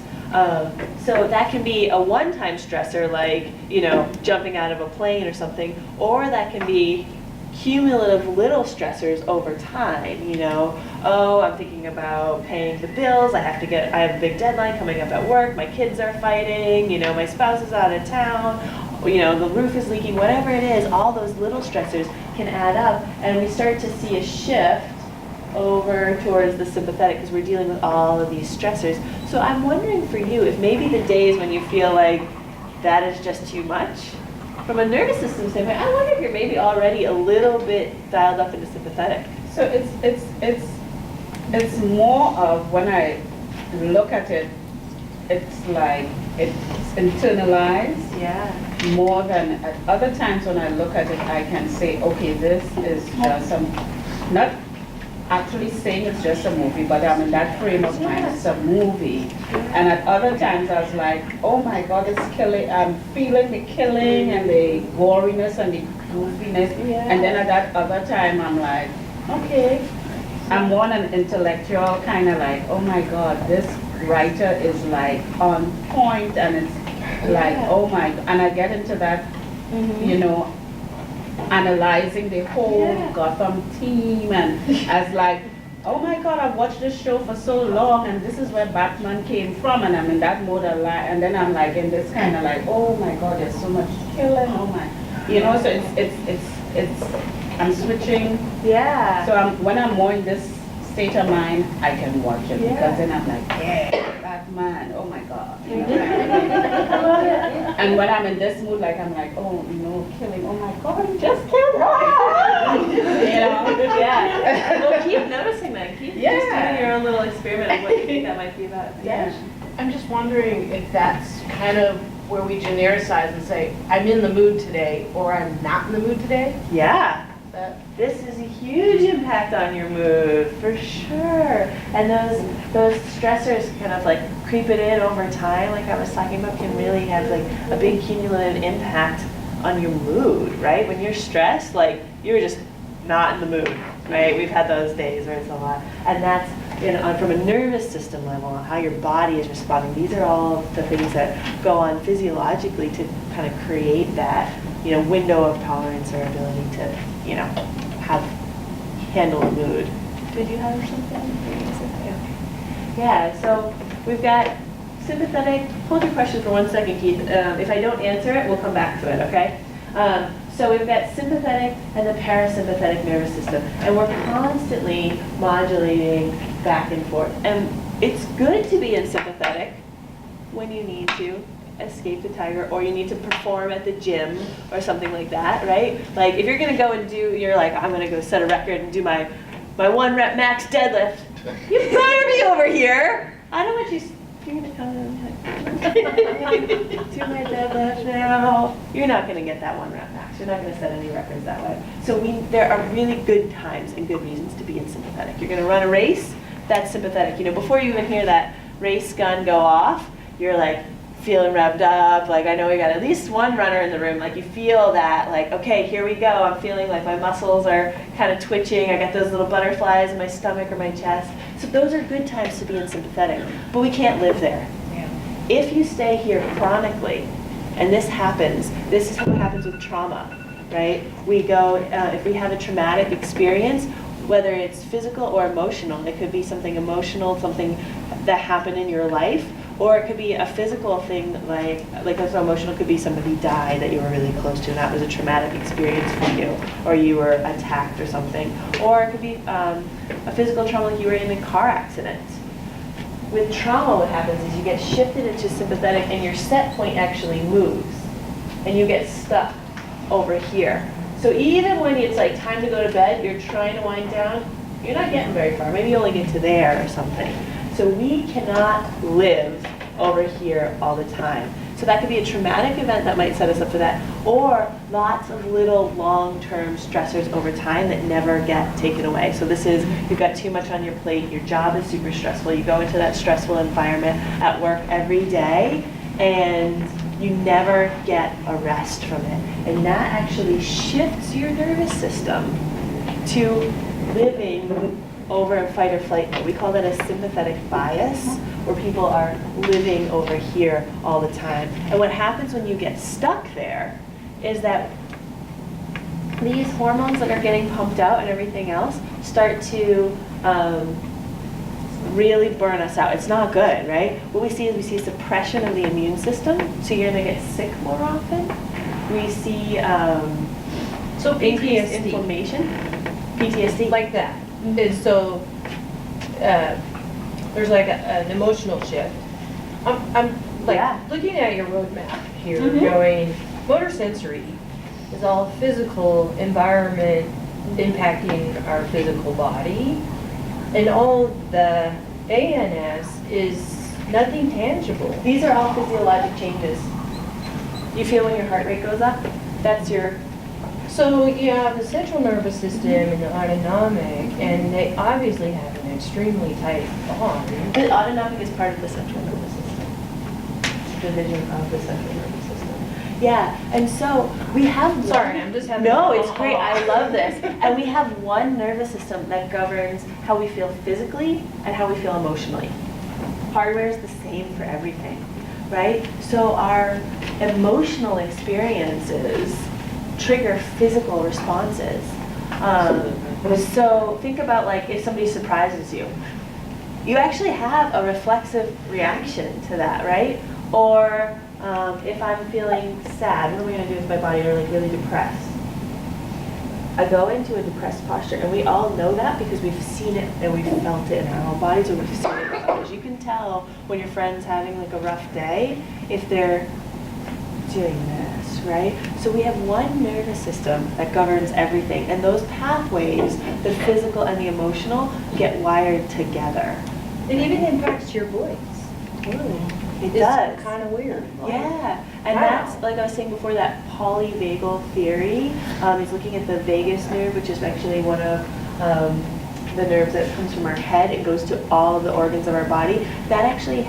So that can be a one-time stressor like, you know, jumping out of a plane or something, or that can be cumulative little stressors over time, you know. Oh, I'm thinking about paying the bills, I have a big deadline coming up at work, my kids are fighting, you know, my spouse is out of town, you know, the roof is leaking, whatever it is, all those little stressors can add up, and we start to see a shift over towards the sympathetic because we're dealing with all of these stressors. So I'm wondering for you, if maybe the days when you feel like that is just too much, from a nervous system standpoint, I wonder if you're maybe already a little bit dialed up into sympathetic. So it's more of when I look at it, it's like it's internalized Yeah. more than at other times when I look at it, I can say, okay, this is just not actually saying it's just a movie, but I'm in that frame of mind, it's a movie. And at other times I was like, oh my God, it's killing, I'm feeling the killing and the goriness and the goofiness. Yeah. And then at that other time I'm like, okay, I'm more an intellectual kind of like, oh my God, this writer is like on point, and it's like, Yeah. oh my, and I get into that, you know, analyzing the whole Yeah. Gotham team, and as like, oh my God, I've watched this show for so long, and this is where Batman came from, and I'm in that mode of like, and then I'm like in this kind of like, oh my God, there's so much killing, oh my, you know, so it's I'm switching. Yeah. So when I'm more in this state of mind, I can watch it, Yeah. because then I'm like, yeah, Batman, oh my God. You know, and when I'm in this mood, like I'm like, oh, you know, killing, oh my God, you just killed her. You know? Yeah. Well, keep noticing that. Keep just Yeah. doing your own little experiment of what you think that might be about. Yeah. I'm just wondering if that's kind of where we genericize and say, I'm in the mood today, or I'm not in the mood today. Yeah. That This is a huge impact on your mood, for sure. And those stressors kind of like creep it in over time, like I was talking about, can really have like a big cumulative impact on your mood, right? When you're stressed, like you're just not in the mood, right? We've had those days where it's a lot. And that's from a nervous system level, how your body is responding. These are all the things that go on physiologically to kind of create that, you know, window of tolerance or ability to, you know, handle a mood. Did you have something? Yeah, so we've got sympathetic. Hold your question for 1 second, Keith. If I don't answer it, we'll come back to it, okay? So we've got sympathetic and the parasympathetic nervous system, and we're constantly modulating back and forth. And it's good to be in sympathetic when you need to escape the tiger, or you need to perform at the gym or something like that, right? Like if you're gonna go and you're like, I'm gonna go set a record and do my 1 rep max deadlift, you better be over here. I don't want you, you're gonna come and do my deadlift now. You're not gonna get that 1 rep max. You're not gonna set any records that way. So there are really good times and good reasons to be in sympathetic. You're gonna run a race, that's sympathetic. You know, before you even hear that race gun go off, you're like, feeling revved up, like I know we got at least one runner in the room, like you feel that, like, okay, here we go, I'm feeling like my muscles are kind of twitching, I got those little butterflies in my stomach or my chest. So those are good times to be in sympathetic, but we can't live there. Yeah. If you stay here chronically, and this is what happens with trauma, right? We go, if we have a traumatic experience, whether it's physical or emotional, it could be something emotional, something that happened in your life, or it could be a physical thing, like so emotional, could be somebody died that you were really close to, and that was a traumatic experience for you, or you were attacked or something. Or it could be a physical trauma, like you were in a car accident. With trauma, what happens is you get shifted into sympathetic, and your set point actually moves, and you get stuck over here. So even when it's like time to go to bed, you're trying to wind down, you're not getting very far. Maybe you only get to there or something. So we cannot live over here all the time. So that could be a traumatic event that might set us up for that, or lots of little long-term stressors over time that never get taken away. So this is, you've got too much on your plate, your job is super stressful, you go into that stressful environment at work every day, and you never get a rest from it. And that actually shifts your nervous system to living over in fight or flight mode. We call that a sympathetic bias, where people are living over here all the time. And what happens when you get stuck there is that these hormones that are getting pumped out and everything else start to really burn us out. It's not good, right? What we see is suppression of the immune system, so you're gonna get sick more often. We see So increased PTSD, inflammation, PTSD. like that. And so, there's like an emotional shift. I'm like Yeah. looking at your roadmap here, Mhm. going motor sensory is all physical environment impacting our physical body, and all the ANS is nothing tangible. These are all physiologic changes. You feel when your heart rate goes up? That's your, So you have the central nervous system and the autonomic, and they obviously have an extremely tight bond. the autonomic is part of the central nervous system. Division of the central nervous system. Yeah, and so we have. Sorry, I'm just having. No, it's great. I love this. And we have one nervous system that governs how we feel physically and how we feel emotionally. Hardware is the same for everything, right? So our emotional experiences trigger physical responses. So think about like if somebody surprises you. You actually have a reflexive reaction to that, right? Or if I'm feeling sad, what am I going to do with my body, or like really depressed? I go into a depressed posture, and we all know that because we've seen it and we've felt it in our own bodies, or we've seen it in others. You can tell when your friend's having like a rough day if they're doing this, right? So we have one nervous system that governs everything, and those pathways, the physical and the emotional, get wired together. It even impacts your voice. It does. It's kind of weird. Yeah, and Wow. that's, like I was saying before, that polyvagal theory is looking at the vagus nerve, which is actually one of the nerves that comes from our head. It goes to all of the organs of our body. That actually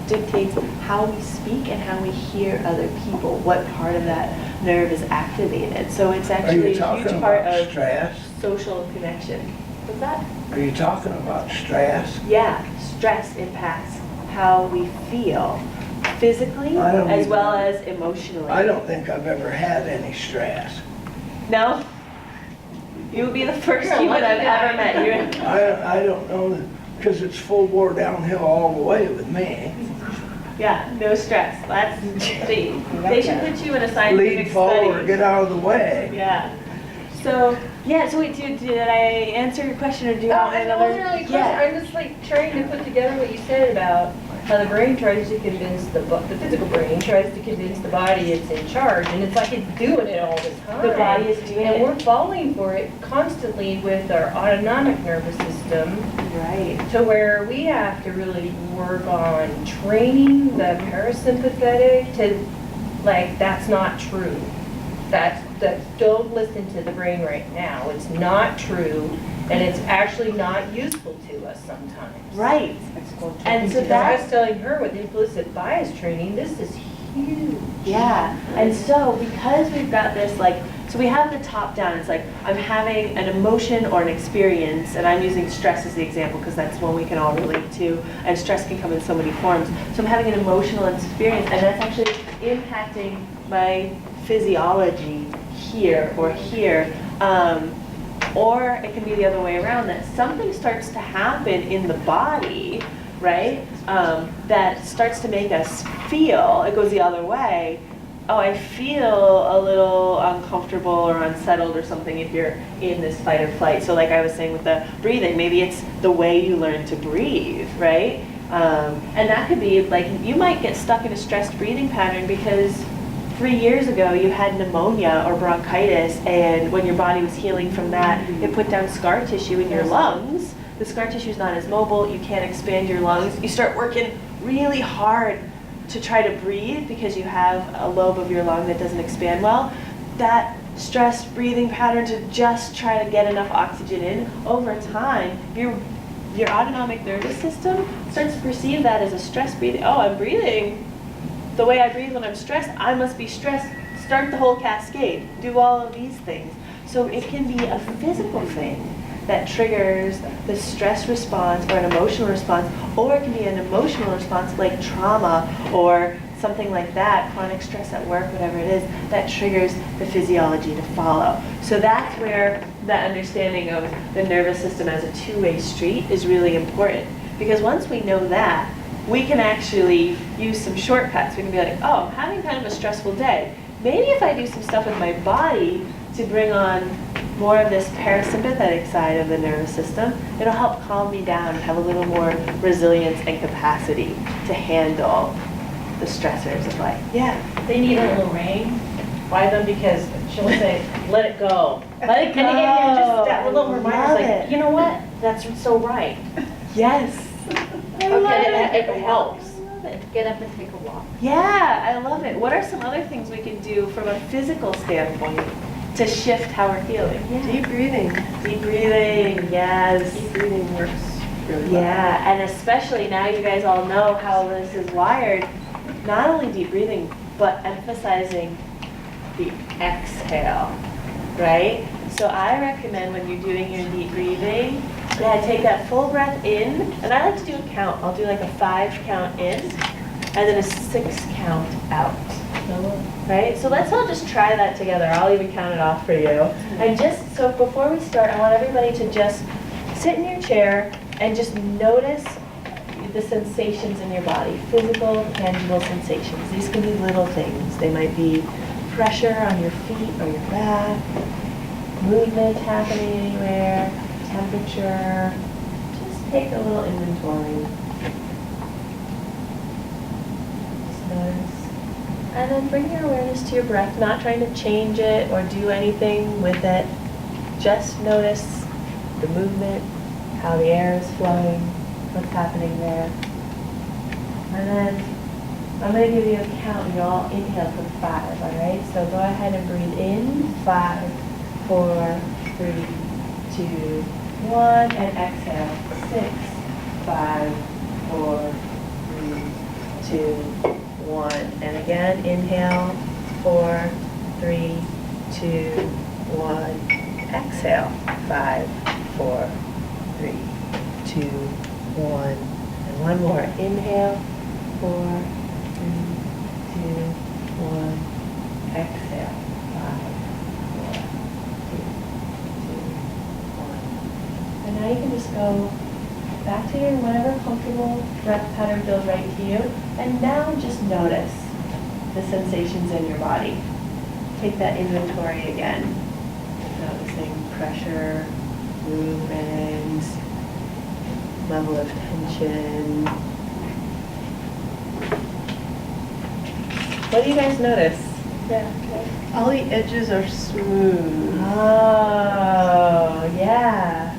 dictates how we speak and how we hear other people, what part of that nerve is activated. So it's Are actually you a huge talking part about of stress? social connection. What's that? Are you talking about stress? Yeah, stress impacts how we feel physically I don't as even- well as emotionally. I don't think I've ever had any stress. No? You would be the first You're a human I've lucky guy. ever met. You're, I don't know, because it's full bore downhill all the way with me. yeah, no stress. That's, they should put you in a scientific Lead forward, study. get out of the way. Yeah. So, yeah, so wait, did I answer your question, or do you No, have and that another? wasn't really a question. Yeah. I'm just like trying to put together what you said about how the brain tries to convince the physical brain tries to convince the body it's in charge, and it's like it's doing it all the time. The body is doing And it. we're falling for it constantly with our autonomic nervous system, Right. to where we have to really work on training the parasympathetic to, like, that's not true. That don't listen to the brain right now. It's not true, and it's actually not useful to us sometimes. Right. And so I that's, was telling her with implicit bias training, this is huge. yeah, and so because we've got this, like, so we have the top down, it's like, I'm having an emotion or an experience, and I'm using stress as the example because that's one we can all relate to, and stress can come in so many forms. So I'm having an emotional experience, and that's actually impacting my physiology here or here. Or it can be the other way around, that something starts to happen in the body, right? That starts to make us feel, it goes the other way. Oh, I feel a little uncomfortable or unsettled or something if you're in this fight or flight. So like I was saying with the breathing, maybe it's the way you learn to breathe, right? And that could be like, you might get stuck in a stressed breathing pattern because 3 years ago you had pneumonia or bronchitis, and when your body was healing from that, it put down scar tissue in your lungs. The scar tissue is not as mobile, you can't expand your lungs. You start working really hard to try to breathe because you have a lobe of your lung that doesn't expand well. That stressed breathing pattern to just try to get enough oxygen in, over time, your autonomic nervous system starts to perceive that as a stress breathing. Oh, I'm breathing the way I breathe when I'm stressed, I must be stressed. Start the whole cascade. Do all of these things. So it can be a physical thing that triggers the stress response or an emotional response, or it can be an emotional response like trauma or something like that, chronic stress at work, whatever it is, that triggers the physiology to follow. So that's where that understanding of the nervous system as a two-way street is really important. Because once we know that, we can actually use some shortcuts. We can be like, oh, I'm having kind of a stressful day. Maybe if I do some stuff with my body to bring on more of this parasympathetic side of the nervous system, it'll help calm me down and have a little more resilience and capacity to handle the stressors of life. Yeah. They need a little rain. Why them? Because she'll say, let it go. Let it go. And just that little Love reminder, it. like, you know what? That's so right. Yes. I love Okay, it. it helps. I love it. Get up and take a walk. Yeah, I love it. What are some other things we can do from a physical standpoint to shift how we're feeling? Deep breathing. Deep breathing, yes. Deep breathing works really well. Yeah, and especially now you guys all know how this is wired. Not only deep breathing, but emphasizing the exhale, right? So I recommend when you're doing your deep breathing, yeah, take that full breath in, and I like to do a count. I'll do like a 5 count in, and then a 6 count out. Right? So let's all just try that together. I'll even count it off for you. And just, so before we start, I want everybody to just sit in your chair and just notice the sensations in your body, physical, tangible sensations. These can be little things. They might be pressure on your feet or your back, movement happening anywhere, temperature. Just take a little inventory. Just notice. And then bring your awareness to your breath, not trying to change it or do anything with it. Just notice the movement, how the air is flowing, what's happening there. And then I'm going to give you a count and you all inhale for 5, all right? So go ahead and breathe in, 5, 4, 3, 2, 1, and exhale, 6, 5, 4, 3, 2, 1. And again, inhale, 4, 3, 2, 1. Exhale, 5, 4, 3, 2, 1. And one more. Inhale, 4, 3, 2, 1. Exhale, 5, 4, 3, 2, 1. And now you can just go back to your whatever comfortable breath pattern feels right to you. And now just notice the sensations in your body. Take that inventory again. Noticing pressure, movement, level of tension. What do you guys notice? Yeah, okay. All the edges are smooth. Oh, yeah.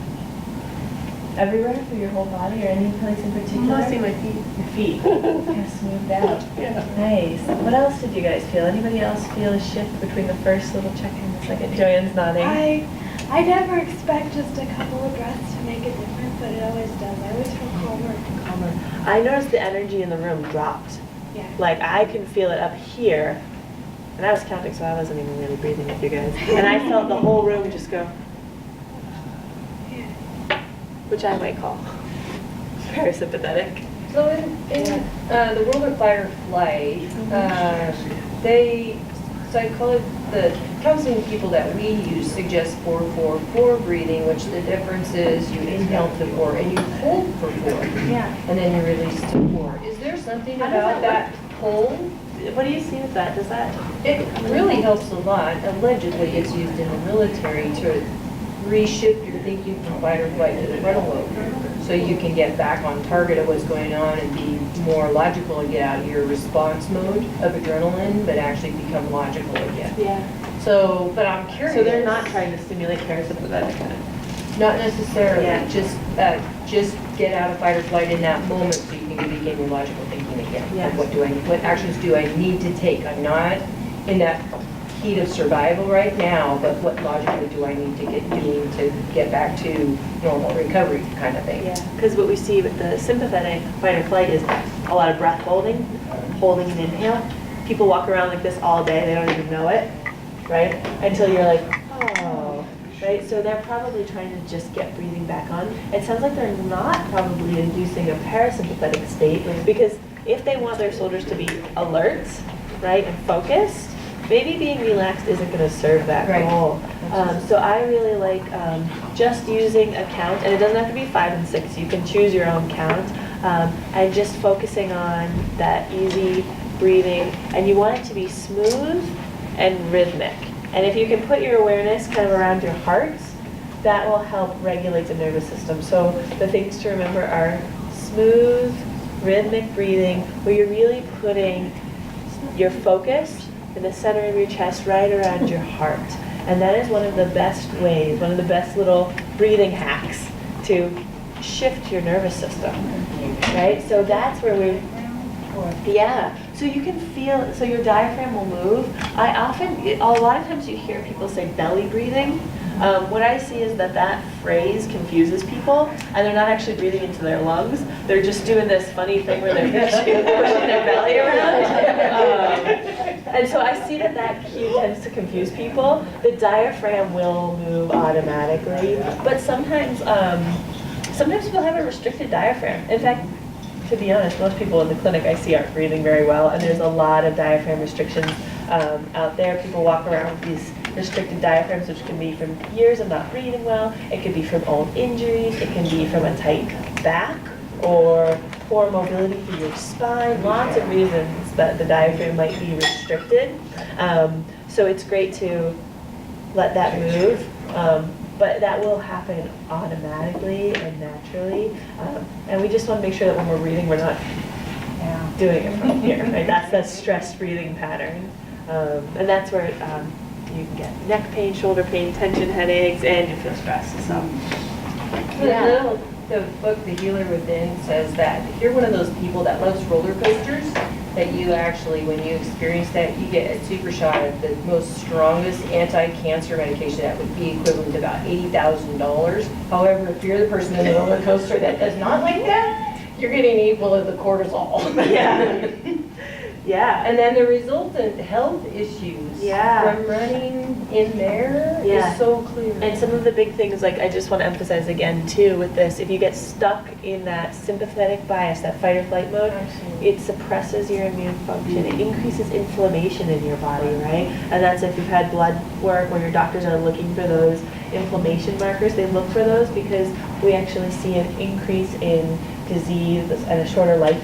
Everywhere through your whole body or any place in particular? Mostly my feet. Your feet. Kind of smoothed out. Yeah. Nice. What else did you guys feel? Anybody else feel a shift between the first little check and the second? Joanne's nodding. I never expect just a couple of breaths to make a difference, but it always does. I always feel calmer. Calmer. I noticed the energy in the room dropped. Yeah. Like I can feel it up here. And I was counting, so I wasn't even really breathing with you guys. And I felt the whole room just go, which I might call parasympathetic. So in the world of fight or flight, the counseling people that we use suggest 4-4-4 breathing, which the difference is you inhale to 4 and you hold for 4. Yeah. And then you release to 4. Is there something How does about that that hold? What do you see with that? Does that? It really helps a lot. Allegedly, it's used in the military to reshift your thinking from fight or flight to the frontal lobe. So you can get back on target of what's going on and be more logical and get out of your response mode of adrenaline, but actually become logical again. Yeah. So, but I'm curious. So they're not trying to stimulate parasympathetic. Not necessarily. Yeah. Just get out of fight or flight in that moment so you can begin your logical thinking again. Yeah. Like what actions do I need to take? I'm not in that heat of survival right now, but what logically do I need to get doing to get back to normal recovery kind of thing? Yeah, because what we see with the sympathetic fight or flight is a lot of breath holding and inhale. People walk around like this all day, they don't even know it, right? Until you're like, oh, right? So they're probably trying to just get breathing back on. It sounds like they're not probably inducing a parasympathetic state because if they want their shoulders to be alert, right, and focused, maybe being relaxed isn't going to serve that Right. goal. So I really like just using a count, and it doesn't have to be 5 and 6. You can choose your own count, and just focusing on that easy breathing. And you want it to be smooth and rhythmic. And if you can put your awareness kind of around your heart, that will help regulate the nervous system. So the things to remember are smooth, rhythmic breathing, where you're really putting your focus in the center of your chest, right around your heart. And that is one of the best ways, one of the best little breathing hacks to shift your nervous system, right? So that's where yeah. So you can feel, so your diaphragm will move. A lot of times you hear people say belly breathing. What I see is that phrase confuses people, and they're not actually breathing into their lungs. They're just doing this funny thing where they're pushing their belly around. And so I see that cue tends to confuse people. The diaphragm will move automatically, but sometimes people have a restricted diaphragm. In fact, to be honest, most people in the clinic I see aren't breathing very well, and there's a lot of diaphragm restrictions out there. People walk around with these restricted diaphragms, which can be from years of not breathing well. It could be from old injuries. It can be from a tight back or poor mobility through your spine. Lots of reasons that the diaphragm might be restricted. So it's great to let that move. But that will happen automatically and naturally. And we just want to make sure that when we're breathing, we're not doing it from here, right? That's that stress breathing pattern. And that's where you can get neck pain, shoulder pain, tension, headaches, and you feel stressed. So, The book, The Healer Within, says that if you're one of those people that loves roller coasters, that you actually, when you experience that, you get a super shot of the most strongest anti-cancer medication that would be equivalent to about $80,000. However, if you're the person in the roller coaster that does not like that, you're getting equal of the cortisol. yeah. Yeah. And then the resultant health issues from running in there is so clear. And some of the big things, like I just want to emphasize again too with this, if you get stuck in that sympathetic bias, that fight or flight mode, it suppresses your immune function. It increases inflammation in your body, right? And that's if you've had blood work where your doctors are looking for those inflammation markers. They look for those because we actually see an increase in disease and a shorter life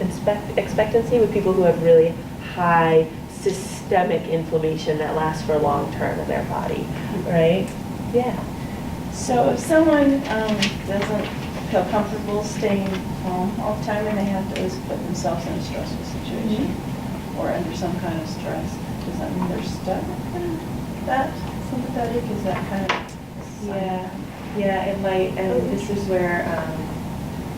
expectancy with people who have really high systemic inflammation that lasts for long term in their body, right? Yeah. So if someone doesn't feel comfortable staying home all the time and they have to always put themselves in a stressful situation or under some kind of stress, does that mean they're stuck in that sympathetic? Is that kind of... Yeah, it might, and this is where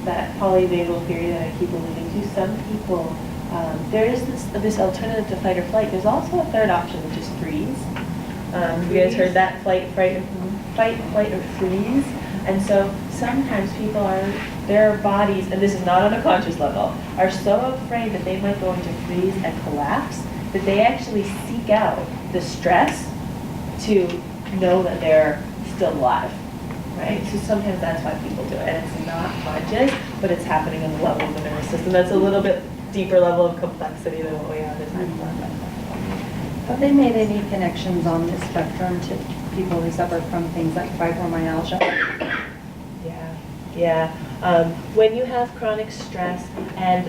that polyvagal theory that I keep alluding to, some people, there is this alternative to fight or flight. There's also a third option, which is freeze. You guys heard that? Fight, flight, or freeze. And so sometimes people their bodies, and this is not on a conscious level, are so afraid that they might go into freeze and collapse that they actually seek out the stress to know that they're still alive. Right? So sometimes that's why people do it. And it's not conscious, but it's happening on the level of the nervous system. That's a little bit deeper level of complexity than what we have in time for. Have they made any connections on this spectrum to people who suffer from things like fibromyalgia? Yeah. When you have chronic stress, and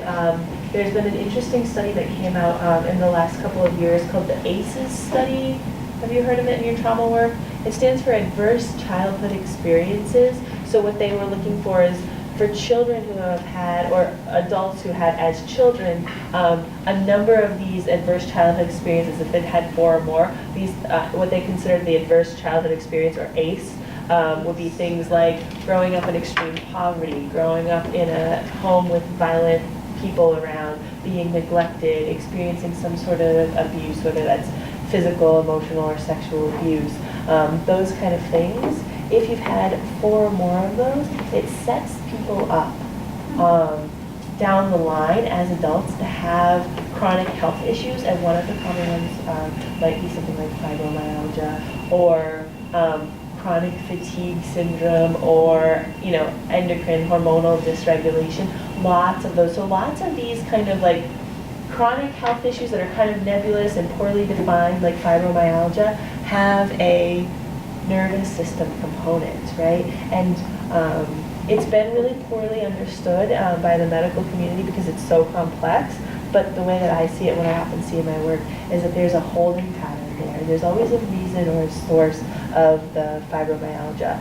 there's been an interesting study that came out in the last couple of years called the ACEs study. Have you heard of it in your trauma work? It stands for Adverse Childhood Experiences. So what they were looking for is for children who have had, or adults who had as children, a number of these adverse childhood experiences, if they'd had 4 or more, these what they considered the adverse childhood experience, or ACE, would be things like growing up in extreme poverty, growing up in a home with violent people around, being neglected, experiencing some sort of abuse, whether that's physical, emotional, or sexual abuse, those kind of things. If you've had 4 or more of those, it sets people up down the line as adults to have chronic health issues, and one of the common ones might be something like fibromyalgia, or chronic fatigue syndrome, or endocrine hormonal dysregulation. Lots of those. So lots of these kind of like chronic health issues that are kind of nebulous and poorly defined, like fibromyalgia, have a nervous system component, right? And it's been really poorly understood by the medical community because it's so complex, but the way that I see it, what I often see in my work, is that there's a holding pattern there. There's always a reason or a source of the fibromyalgia.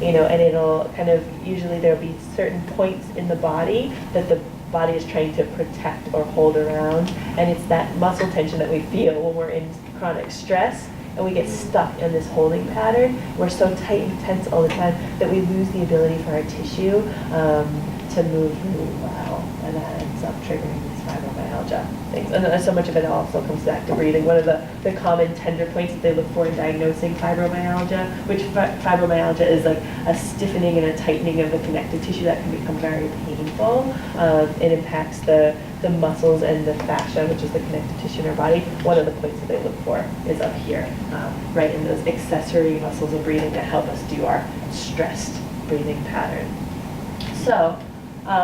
And it'll kind of, usually there'll be certain points in the body that the body is trying to protect or hold around, and it's that muscle tension that we feel when we're in chronic stress and we get stuck in this holding pattern. We're so tight and tense all the time that we lose the ability for our tissue to move really well, and that ends up triggering these fibromyalgia things. And so much of it also comes back to breathing. One of the common tender points that they look for in diagnosing fibromyalgia, which fibromyalgia is like a stiffening and a tightening of the connective tissue that can become very painful. It impacts the muscles and the fascia, which is the connective tissue in our body. One of the points that they look for is up here, right in those accessory muscles of breathing that help us do our stressed breathing pattern. So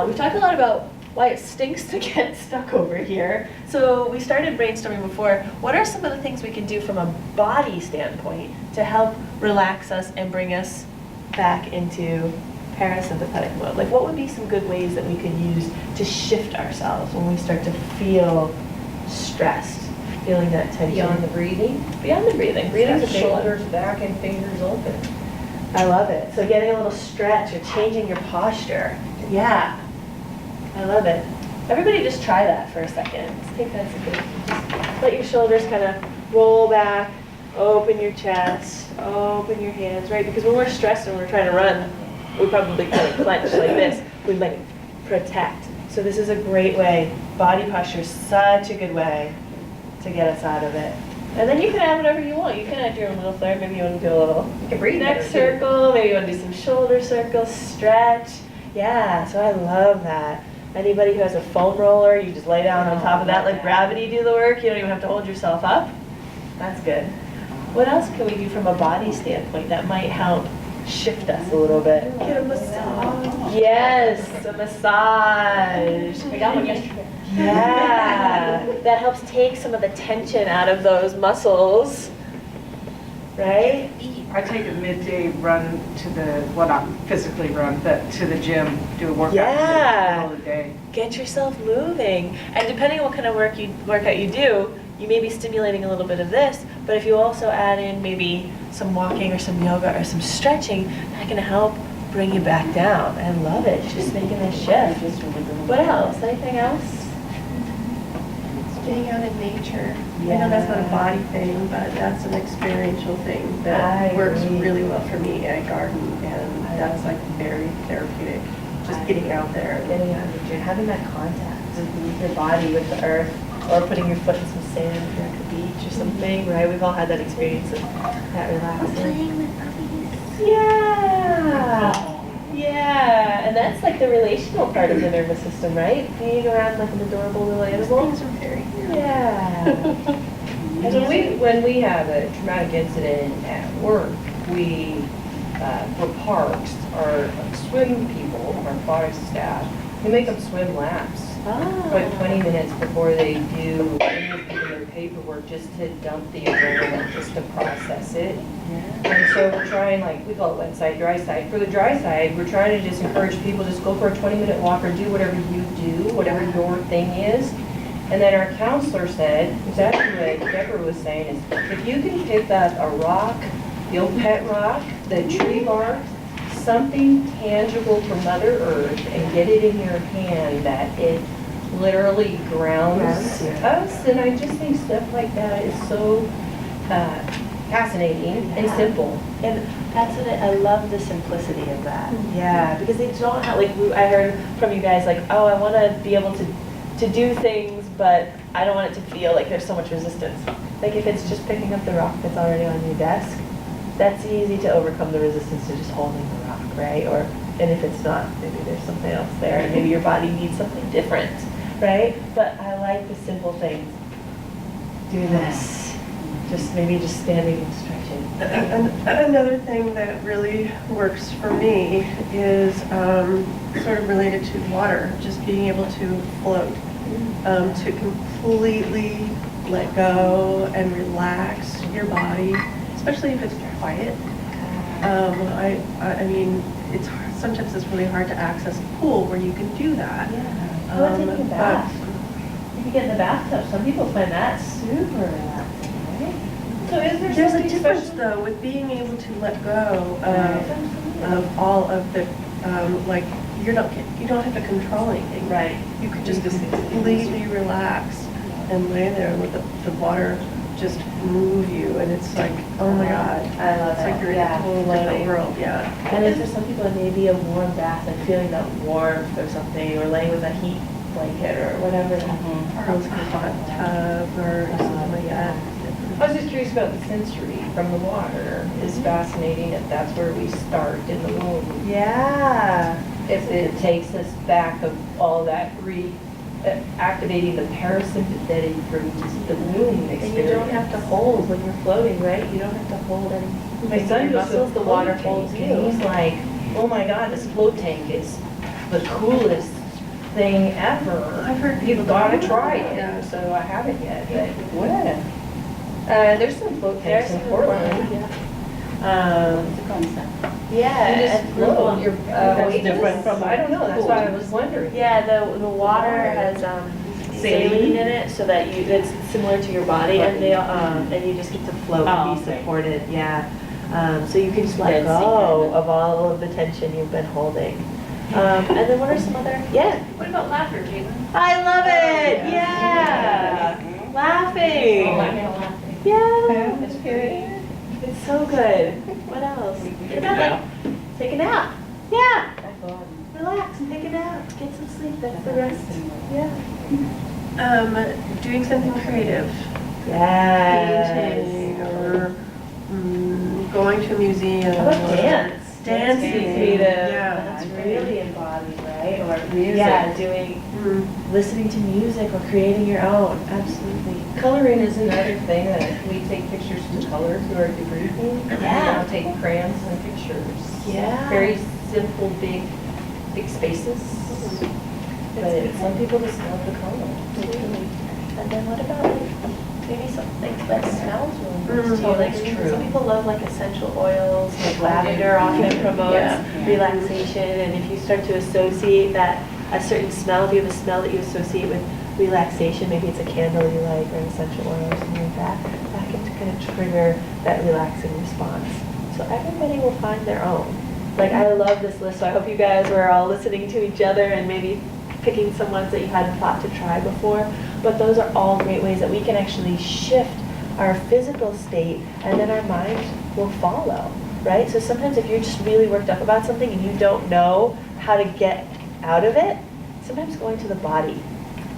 we've talked a lot about why it stinks to get stuck over here. So we started brainstorming before. What are some of the things we can do from a body standpoint to help relax us and bring us back into parasympathetic mode? Like, what would be some good ways that we could use to shift ourselves when we start to feel stressed, feeling that tension? Beyond the breathing? Beyond the breathing. Breathing's a big one. Shoulders back and fingers open. I love it. So getting a little stretch or changing your posture. Yeah. I love it. Everybody just try that for a second. Just take that second. Just let your shoulders kind of roll back, open your chest, open your hands, right? Because when we're stressed and we're trying to run, we probably kind of clench like this. We might protect. So this is a great way. Body posture is such a good way to get us out of it. And then you can add whatever you want. You can add your own little flair. Maybe you want to do a little neck circle. Maybe you want to do some shoulder circles, stretch. Yeah, so I love that. Anybody who has a foam roller, you just lay down on top of that, let gravity do the work. You don't even have to hold yourself up. That's good. What else can we do from a body standpoint that might help shift us a little bit? Get a massage. Yes, a massage. I got one yesterday. Yeah, that helps take some of the tension out of those muscles, right? I take a midday run to the, well, not physically run, but to the gym, do a workout in the middle of the day. Get yourself moving. And depending on what kind of workout you do, you may be stimulating a little bit of this, but if you also add in maybe some walking or some yoga or some stretching, that can help bring you back down. I love it. Just making this shift. What else? Anything else? Getting out in nature. I know that's not a body thing, but that's an experiential thing that works really well for me. I garden, and that's like very therapeutic. Just getting out there. Getting out of nature, having that contact with your body, with the earth, or putting your foot in some sand if you're at the beach or something, right? We've all had that experience of that relaxing. Playing with puppies. Yeah. Yeah, and that's like the relational part of the nervous system, right? Being around like an adorable little animal. Things are very Yeah. And when we have a traumatic incident at work, we, for parks, our swim people, our product staff, we make them swim laps. Like 20 minutes before they do any of their paperwork, just to dump the adrenaline, just to process it. And so we're trying, like, we call it wet side, dry side. For the dry side, we're trying to just encourage people, just go for a 20-minute walk or do whatever you do, whatever your thing is. And then our counselor said, exactly what Deborah was saying, is if you can pick up a rock, the old pet rock, the tree bark, something tangible from Mother Earth, and get it in your hand, that it literally grounds us. And I just think stuff like that is so fascinating and simple. And that's what I love, the simplicity of that. Yeah, because they don't have, like, I heard from you guys, like, oh, I want to be able to do things, but I don't want it to feel like there's so much resistance. Like, if it's just picking up the rock that's already on your desk, that's easy to overcome the resistance to just holding the rock, right? Or, and if it's not, maybe there's something else there, and maybe your body needs something different, right? But I like the simple things. Do this. Maybe just standing and stretching. Another thing that really works for me is sort of related to water, just being able to float. to completely let go and relax your body, especially if it's quiet. I mean, it's hard, sometimes it's really hard to access a pool where you can do that. Yeah. Or taking a bath. You can get in the bathtub. Some people find that super relaxing, right? So is there There's a something difference special? though with being able to let go of all of the, like, you don't have to control anything. Right. You could just completely relax and lay there and let the water just move you, and it's like, oh my God. I love It's it. like you're in Yeah. a total different world, yeah. And then for some people, it may be a warm bath, like feeling that warmth or something, or laying with a heat blanket or whatever. Or a hot tub or something like that. I was just curious about the sensory from the water. It's fascinating that that's where we start in the womb. Yeah. If it takes us back of all that activating the parasympathetic from just the womb experience. And you don't have to hold when you're floating, right? You don't have to hold any. My son your goes to muscles, the water float holds tank, you. and he's like, oh my God, this float tank is the coolest thing ever. I've heard You've people got to talk try about it. that. So I haven't yet, but what? There's some float tanks in Portland. It's a concept. Yeah. You just and float. Your That's weight different from I don't know. That's why I was wondering. Yeah, the water has saline in it, so that it's similar to your body, and they and you just get to float and be okay. supported. Yeah, so you can just let Dead sea go kind of all of the tension you've been holding. And then what are some other? Yeah, What about laughter, Caitlin? I love it. Yeah, laughing. Yeah, That's good. it's so good. What else? What about like take a nap? Yeah. Relax and take a nap. Get some sleep. That's the rest. Yeah. Doing something creative, Yes. painting, or going to a museum. How about or dance? Dancing. Creative. Yeah. That's really embodied, right? Or music. Yeah, doing, listening to music or creating your own. Absolutely. Coloring is another thing that we take pictures to color through our degree thing. Yeah. We take crayons and pictures. Yeah. Very simple, big spaces. But some people just love the color. Absolutely. And then what about like maybe something that smells really good too? Oh, Like that's true. some people love like essential oils, like lavender often promotes relaxation. And if you start to associate that a certain smell, if you have a smell that you associate with relaxation, maybe it's a candle you like or an essential oil or something like that, that can kind of trigger that relaxing response. So everybody will find their own. Like I love this list, so I hope you guys were all listening to each other and maybe picking some ones that you hadn't thought to try before. But those are all great ways that we can actually shift our physical state and then our mind will follow, right? So sometimes if you're just really worked up about something and you don't know how to get out of it, sometimes going to the body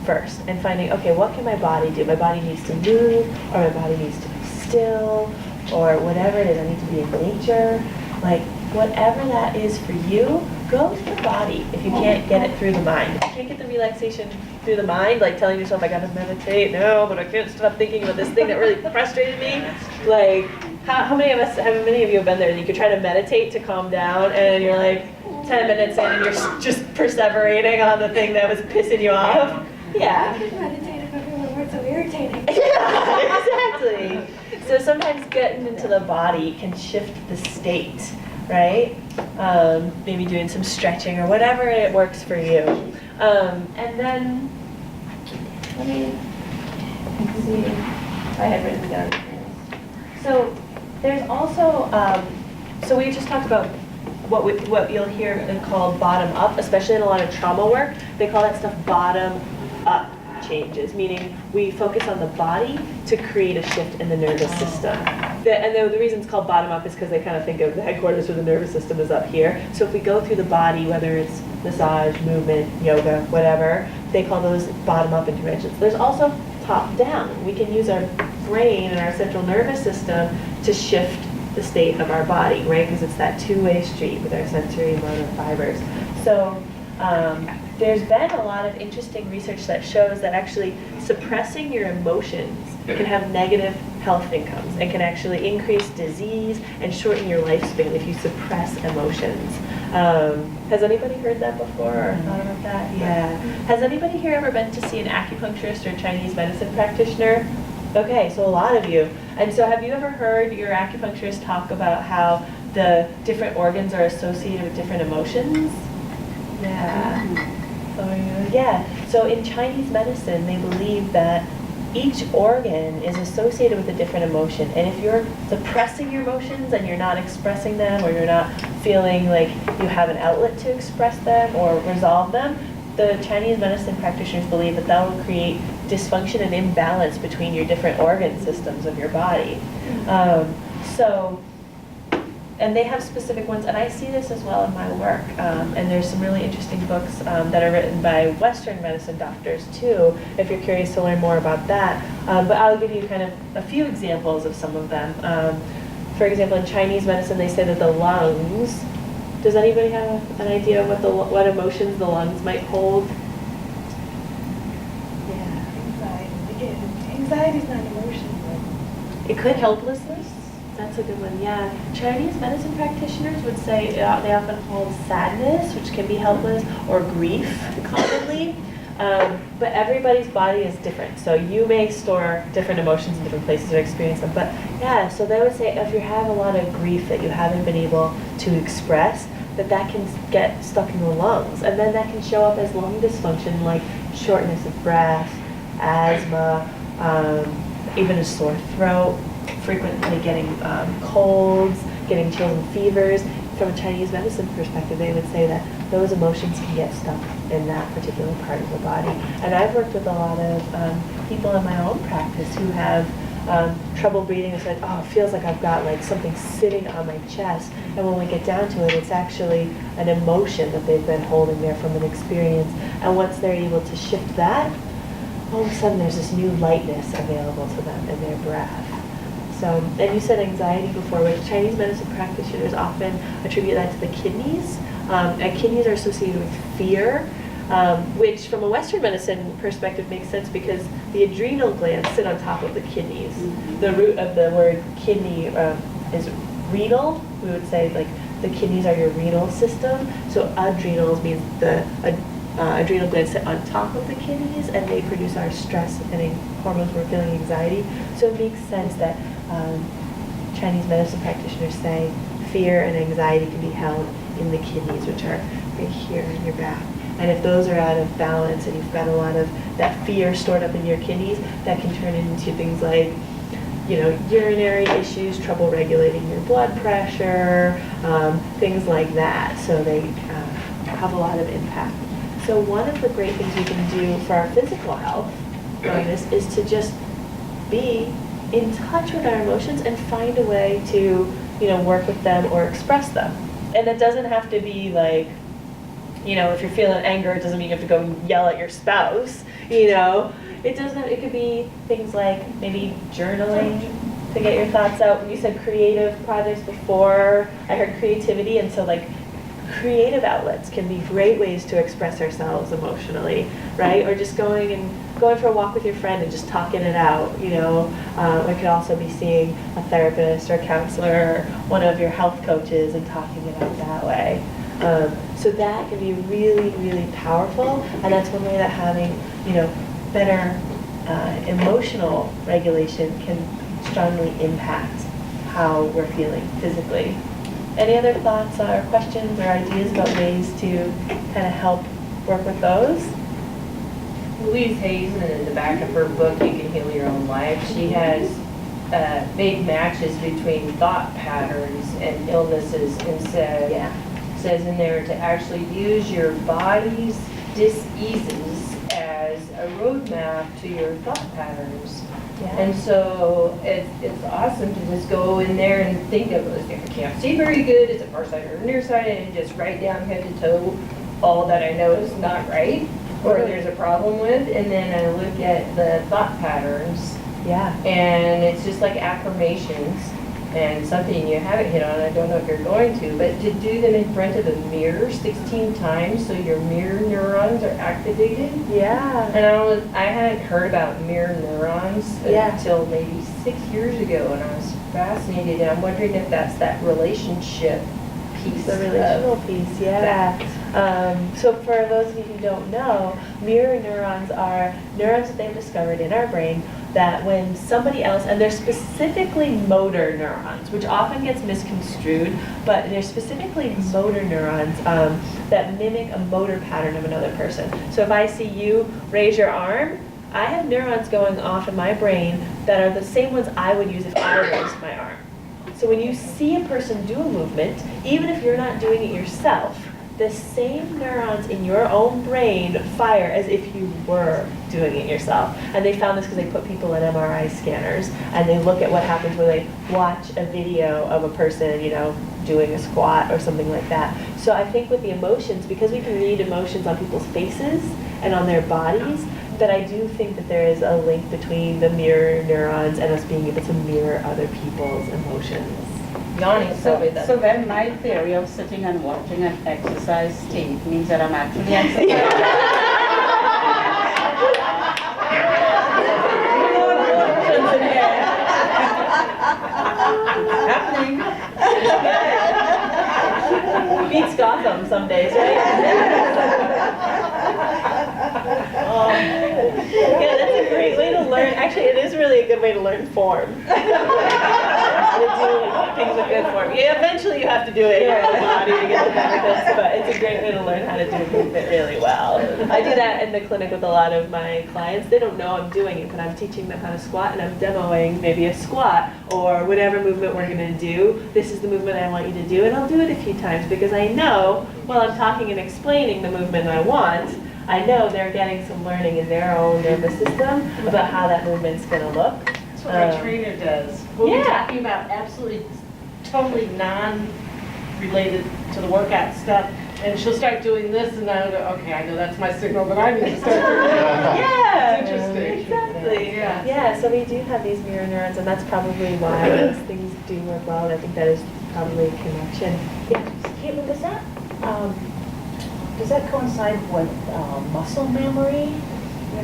first and finding, okay, what can my body do? My body needs to move, or my body needs to be still, or whatever it is. I need to be in nature. Like, whatever that is for you, go to the body if you can't get it through the mind. If you can't get the relaxation through the mind, like telling yourself, I gotta meditate, no, but I can't stop thinking about this thing that really frustrated me. Like, how many of you have been there and you could try to meditate to calm down and you're like 10 minutes in and you're just perseverating on the thing that was pissing you off? Yeah. I could meditate if everyone weren't so irritating. Yeah, exactly. So sometimes getting into the body can shift the state, right? Maybe doing some stretching or whatever it works for you. And then, let me see, I had written down. So there's also, so we just talked about what you'll hear called bottom up, especially in a lot of trauma work. They call that stuff bottom up changes, meaning we focus on the body to create a shift in the nervous system. The reason it's called bottom up is because they kind of think of the headquarters for the nervous system is up here. So if we go through the body, whether it's massage, movement, yoga, whatever, they call those bottom up interventions. There's also top down. We can use our brain and our central nervous system to shift the state of our body, right? Because it's that two-way street with our sensory motor fibers. So there's been a lot of interesting research that shows that actually suppressing your emotions can have negative health outcomes and can actually increase disease and shorten your lifespan if you suppress emotions. Has anybody heard that before or thought about that? Yeah. Has anybody here ever been to see an acupuncturist or Chinese medicine practitioner? Okay, so a lot of you. And so have you ever heard your acupuncturist talk about how the different organs are associated with different emotions? Yeah. So in Chinese medicine, they believe that each organ is associated with a different emotion. And if you're suppressing your emotions and you're not expressing them, or you're not feeling like you have an outlet to express them or resolve them, the Chinese medicine practitioners believe that that will create dysfunction and imbalance between your different organ systems of your body. And they have specific ones, and I see this as well in my work. And there's some really interesting books that are written by Western medicine doctors too, if you're curious to learn more about that. But I'll give you kind of a few examples of some of them. For example, in Chinese medicine, they say that the lungs, does anybody have an idea of what emotions the lungs might hold? Yeah. Anxiety is not an emotion. It could helplessness. That's a good one, yeah. Chinese medicine practitioners would say they often hold sadness, which can be helpless, or grief commonly. But everybody's body is different. So you may store different emotions in different places or experience them. But yeah, so they would say if you have a lot of grief that you haven't been able to express, that can get stuck in the lungs. And then that can show up as lung dysfunction like shortness of breath, asthma, even a sore throat, frequently getting colds, getting chills and fevers. From a Chinese medicine perspective, they would say that those emotions can get stuck in that particular part of the body. And I've worked with a lot of people in my own practice who have trouble breathing and said, oh, it feels like I've got like something sitting on my chest. And when we get down to it, it's actually an emotion that they've been holding there from an experience. And once they're able to shift that, all of a sudden there's this new lightness available to them in their breath. So, and you said anxiety before, which Chinese medicine practitioners often attribute that to the kidneys. And kidneys are associated with fear, which from a Western medicine perspective makes sense because the adrenal glands sit on top of the kidneys. Mm-hmm. The root of the word kidney is renal. We would say like the kidneys are your renal system. So adrenals means the adrenal glands sit on top of the kidneys and they produce our stress and hormones we're feeling anxiety. So it makes sense that Chinese medicine practitioners say fear and anxiety can be held in the kidneys, which are right here in your back. And if those are out of balance and you've got a lot of that fear stored up in your kidneys, that can turn into things like, urinary issues, trouble regulating your blood pressure, things like that. So they have a lot of impact. So one of the great things we can do for our physical health during this is to just be in touch with our emotions and find a way to, work with them or express them. And it doesn't have to be like, if you're feeling anger, it doesn't mean you have to go and yell at your spouse, it could be things like maybe journaling to get your thoughts out. When you said creative projects before, I heard creativity, and so like creative outlets can be great ways to express ourselves emotionally, right? Or just going for a walk with your friend and just talking it out, It could also be seeing a therapist or a counselor or one of your health coaches and talking it out that way. So that can be really, really powerful, and that's one way that having, better emotional regulation can strongly impact how we're feeling physically. Any other thoughts or questions or ideas about ways to kind of help work with those? Louise Hayes, in the back of her book, You Can Heal Your Own Life, she has made matches between thought patterns and illnesses and says in there to actually use your body's dis-eases as a roadmap to your thought patterns. Yeah. And so it's awesome to just go in there and think of it. If I can't see very good, it's a far side or near side, and just write down head to toe all that I know is not right or there's a problem with, and then I look at the thought patterns. Yeah. And it's just like affirmations and something you haven't hit on, I don't know if you're going to, but to do them in front of a mirror 16 times so your mirror neurons are activated. Yeah. And I hadn't heard about mirror neurons until maybe 6 years ago, and I was fascinated, and I'm wondering if that's that relationship piece The relational of piece, yeah. So for those of you who don't know, mirror neurons are neurons that they've discovered in our brain that when somebody else, and they're specifically motor neurons, which often gets misconstrued, but they're specifically motor neurons that mimic a motor pattern of another person. So if I see you raise your arm, I have neurons going off in my brain that are the same ones I would use if I raised my arm. So when you see a person do a movement, even if you're not doing it yourself, the same neurons in your own brain fire as if you were doing it yourself. And they found this because they put people in MRI scanners and they look at what happens when they watch a video of a person, you know, doing a squat or something like that. So I think with the emotions, because we can read emotions on people's faces and on their bodies, that I do think that there is a link between the mirror neurons and us being able to mirror other people's emotions. Yanni probably the So then my theory of sitting and watching an exercise tape means that I'm actually exercising. Happening. Beats Gotham some days, right? Yeah, that's a great way to learn. Actually, it is really a good way to learn form. To do things with good form. Yeah, eventually you have to do it in your own body to get the benefits, but it's a great way to learn how to do a movement really well. I do that in the clinic with a lot of my clients. They don't know I'm doing it, but I'm teaching them how to squat and I'm demoing maybe a squat or whatever movement we're going to do. This is the movement I want you to do, and I'll do it a few times because I know while I'm talking and explaining the movement I want, I know they're getting some learning in their own nervous system about how that movement's going to look. That's what my trainer does. We'll be talking about absolutely, totally non-related to the workout stuff, and she'll start doing this, and I'll go, okay, I know that's my signal, but I need to start doing that. Yeah, It's interesting. exactly. Yeah. Yeah, so we do have these mirror neurons, and that's probably why these things do work well, and I think that is probably a connection. Yeah. Caitlin, does that coincide with muscle memory?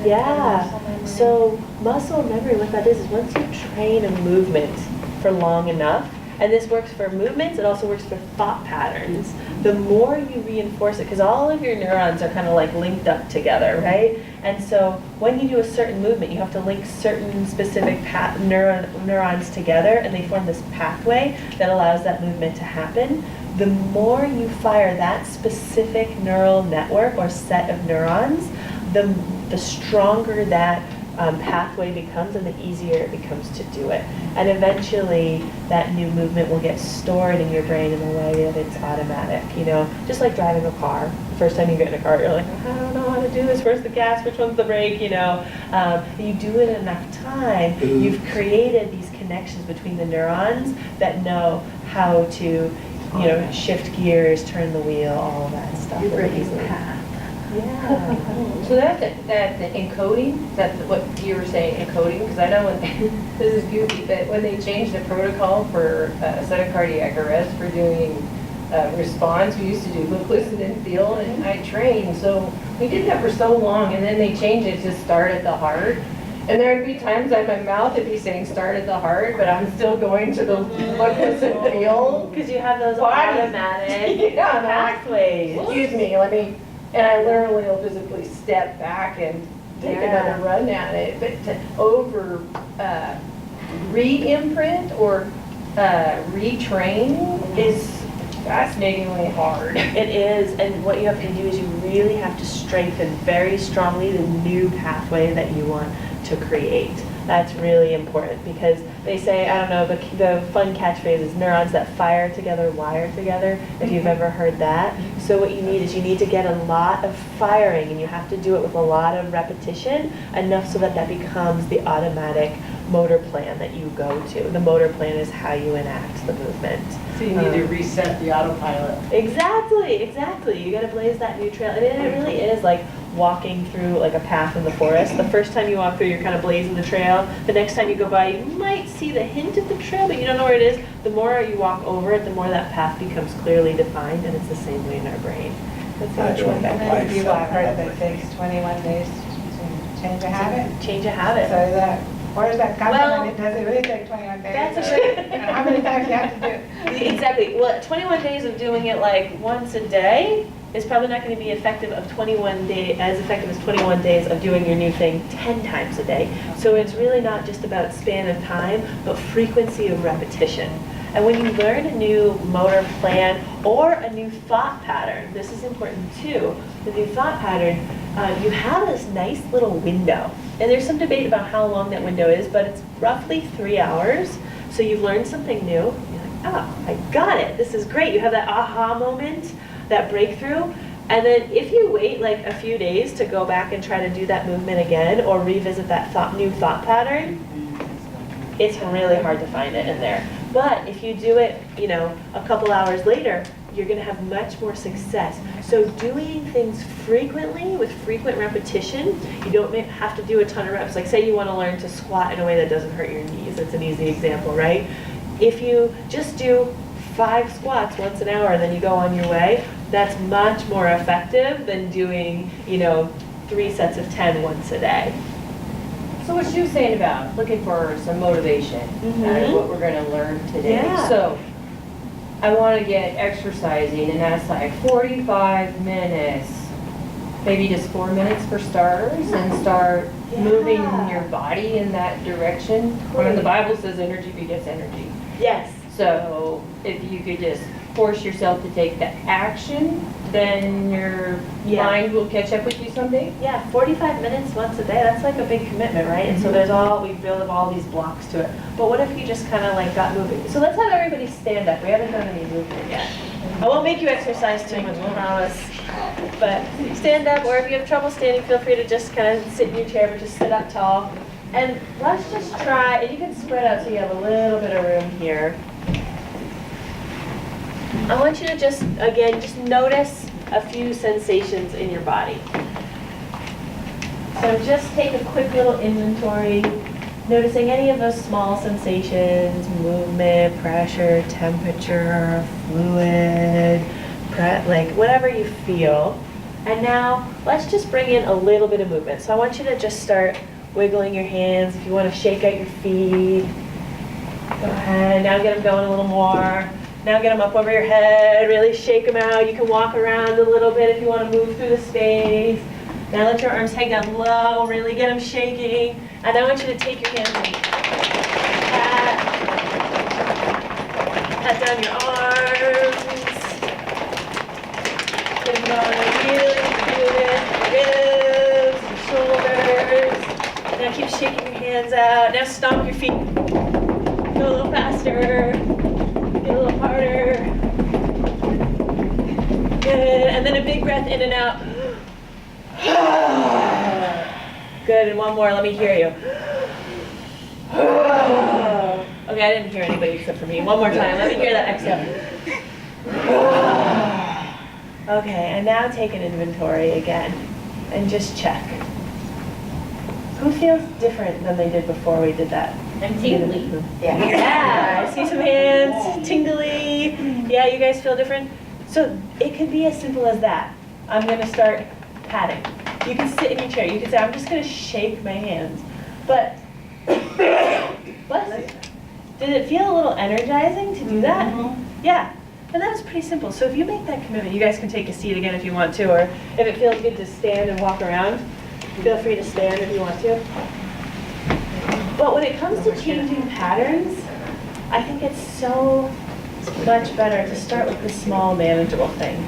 Yeah, so muscle memory, what that is once you train a movement for long enough, and this works for movements, it also works for thought patterns. The more you reinforce it, because all of your neurons are kind of like linked up together, right? And so when you do a certain movement, you have to link certain specific neurons together, and they form this pathway that allows that movement to happen. The more you fire that specific neural network or set of neurons, the stronger that pathway becomes and the easier it becomes to do it. And eventually that new movement will get stored in your brain in a way that it's automatic, you know, just like driving a car. The first time you get in a car, you're like, I don't know how to do this. Where's the gas? Which one's the brake? You know, you do it enough time, you've created these connections between the neurons that know how to, you know, shift gears, turn the wheel, all of that stuff. You're breaking the path. Yeah. So that the encoding, that's what you were saying, encoding, because I know when, this is goofy, but when they changed the protocol for sudden cardiac arrest for doing response, we used to do look, listen, and feel, and I trained, so we did that for so long, and then they changed it to start at the heart. And there'd be times that my mouth would be saying start at the heart, but I'm still going to the look, listen, feel. Because you have those Body. automatic Yeah, pathways. Excuse me, and I literally will physically step back and take another run at it. But to re-imprint or retrain is fascinatingly hard. It is, and what you have to do is you really have to strengthen very strongly the new pathway that you want to create. That's really important because they say, I don't know, the fun catchphrase is neurons that fire together, wire together, if you've ever heard that. So what you need is you need to get a lot of firing, and you have to do it with a lot of repetition, enough so that that becomes the automatic motor plan that you go to. The motor plan is how you enact the movement. So you need to reset the autopilot. Exactly. You got to blaze that new trail. And it really is like walking through like a path in the forest. The first time you walk through, you're kind of blazing the trail. The next time you go by, you might see the hint of the trail, but you don't know where it is. The more you walk over it, the more that path becomes clearly defined, and it's the same way in our brain. That's what my wife People said. I've heard that it takes 21 days to change a habit. Change a habit. So that Where does that come Well, from? And does it really take 21 days? That's a great. And how many times do you have to do it? Exactly. Well, 21 days of doing it like once a day is probably not going to be effective of 21 day as effective as 21 days of doing your new thing 10 times a day. So it's really not just about span of time, but frequency of repetition. And when you learn a new motor plan or a new thought pattern, this is important too. The new thought pattern, you have this nice little window. And there's some debate about how long that window is, but it's roughly 3 hours. So you've learned something new. You're like, oh, I got it. This is great. You have that aha moment, that breakthrough. And then if you wait like a few days to go back and try to do that movement again or revisit that new thought pattern, it's really hard to find it in there. But if you do it, you know, a couple hours later, you're going to have much more success. So doing things frequently with frequent repetition, you don't have to do a ton of reps. Like say you want to learn to squat in a way that doesn't hurt your knees. That's an easy example, right? If you just do 5 squats once an hour and then you go on your way, that's much more effective than doing, you know, 3 sets of 10 once a day. So what she was saying about looking for some motivation out of what we're going to learn today. Yeah. So I want to get exercising, and that's like 45 minutes, maybe just 4 minutes for starters, and start moving your body in that direction. When the Bible says energy begets energy. Yes. So if you could just force yourself to take the action, then your mind will catch up with you someday. Yeah, 45 minutes once a day, that's like a big commitment, right? And so we build up all these blocks to it. But what if you just kind of like got moving? So let's have everybody stand up. We haven't done any movement yet. I won't make you exercise too much, I promise. But stand up, or if you have trouble standing, feel free to just kind of sit in your chair, but just sit up tall. And let's just try, and you can spread out so you have a little bit of room here. I want you to just, again, just notice a few sensations in your body. So just take a quick little inventory, noticing any of those small sensations, movement, pressure, temperature, fluid, like whatever you feel. And now let's just bring in a little bit of movement. So I want you to just start wiggling your hands. If you want to shake out your feet, go ahead. Now get them going a little more. Now get them up over your head, really shake them out. You can walk around a little bit if you want to move through the space. Now let your arms hang down low, really get them shaking. And I want you to take your hands and pat down your arms. Get them going, really feel it, ribs, shoulders. Now keep shaking your hands out. Now stomp your feet. Go a little faster. Get a little harder. Good. And then a big breath in and out. Good. And one more. Let me hear you. Okay, I didn't hear anybody except for me. One more time. Let me hear that exhale. Okay, and now take an inventory again and just check. Who feels different than they did before we did that? I'm tingly. Yeah, I see some hands, tingly. Yeah, you guys feel different? So it could be as simple as that. I'm going to start patting. You can sit in your chair. You can say, I'm just going to shake my hands. But, bless you. Did it feel a little energizing to do that? Yeah. And that was pretty simple. So if you make that commitment, you guys can take a seat again if you want to, or if it feels good to stand and walk around, feel free to stand if you want to. But when it comes to changing patterns, I think it's so much better to start with the small, manageable thing.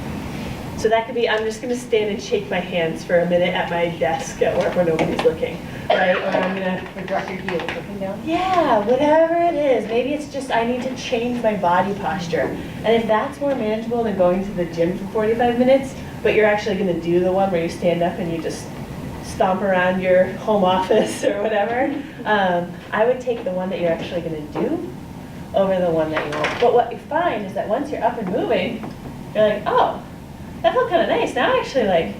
So that could be, I'm just going to stand and shake my hands for a minute at my desk at work where nobody's looking, right? Or I'm going to drop your heels looking down. Yeah, whatever it is. Maybe it's just I need to change my body posture. And if that's more manageable than going to the gym for 45 minutes, but you're actually going to do the one where you stand up and you just stomp around your home office or whatever, I would take the one that you're actually going to do over the one that you won't. But what you find is that once you're up and moving, you're like, oh, that felt kind of nice. Now I actually like,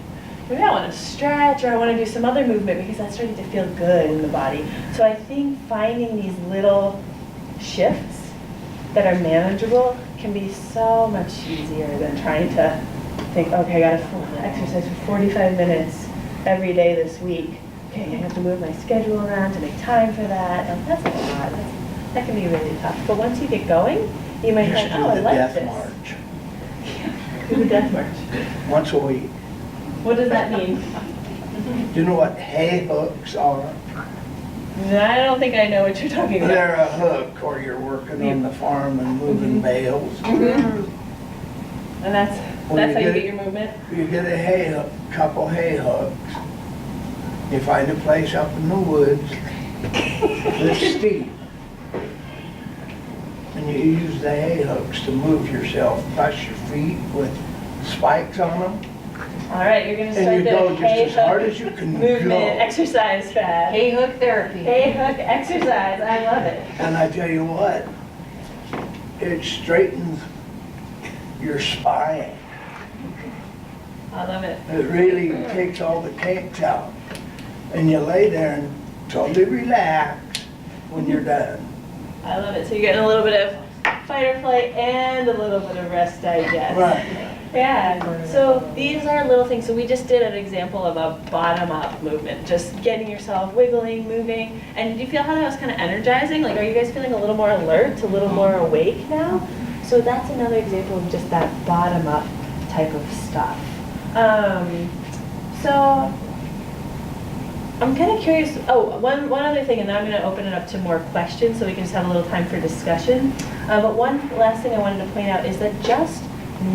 maybe I want to stretch or I want to do some other movement because that's starting to feel good in the body. So I think finding these little shifts that are manageable can be so much easier than trying to think, okay, I got to exercise for 45 minutes every day this week okay, I have to move my schedule around to make time for that. And that's a lot. That can be really tough. But once you get going, you might Just think, do oh, I the like death this. march, Do the death march. once a week. What does that mean? Do you know what hay hooks are? I don't think I know what you're talking about. They're a hook, or you're working on the farm and moving bales. And that's When how you you get get your movement? You get a hay hook, couple hay hooks. You find a place up in the woods that's steep. And you use the hay hooks to move yourself, touch your feet with spikes on them. All right, you're gonna And start you the go just hay as hard hook as you can movement go. exercise fad. Hay hook therapy. Hay hook exercise, I love it. And I tell you what, it straightens your spine. I love it. It really takes all the kinks out. And you lay there and totally relax when you're done. I love it. So you're getting a little bit of fight or flight and a little bit of rest digest. Right. Yeah. So these are little things. So we just did an example of a bottom-up movement, just getting yourself wiggling, moving. And did you feel how that was kind of energizing? Like, are you guys feeling a little more alert, a little more awake now? So that's another example of just that bottom-up type of stuff. So I'm kind of curious. Oh, one other thing, and then I'm going to open it up to more questions so we can just have a little time for discussion. But one last thing I wanted to point out is that just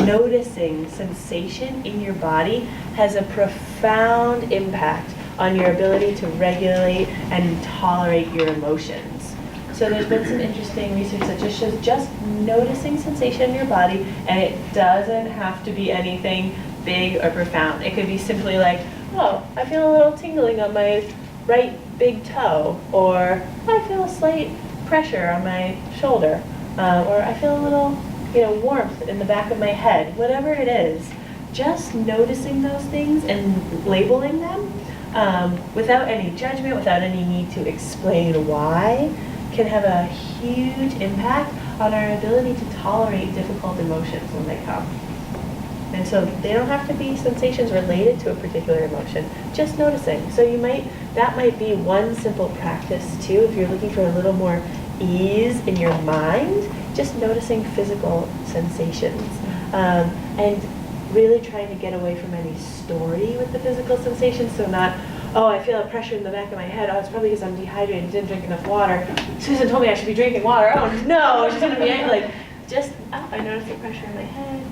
noticing sensation in your body has a profound impact on your ability to regulate and tolerate your emotions. So there's been some interesting research that just shows just noticing sensation in your body, and it doesn't have to be anything big or profound. It could be simply like, oh, I feel a little tingling on my right big toe, or I feel a slight pressure on my shoulder, or I feel a little, warmth in the back of my head. Whatever it is, just noticing those things and labeling them without any judgment, without any need to explain why, can have a huge impact on our ability to tolerate difficult emotions when they come. And so they don't have to be sensations related to a particular emotion, just noticing. So that might be one simple practice too, if you're looking for a little more ease in your mind, just noticing physical sensations. And really trying to get away from any story with the physical sensations, so not, oh, I feel a pressure in the back of my head, oh, it's probably because I'm dehydrated and didn't drink enough water. Susan told me I should be drinking water, oh no, she's gonna be like, just, oh, I noticed the pressure in my head.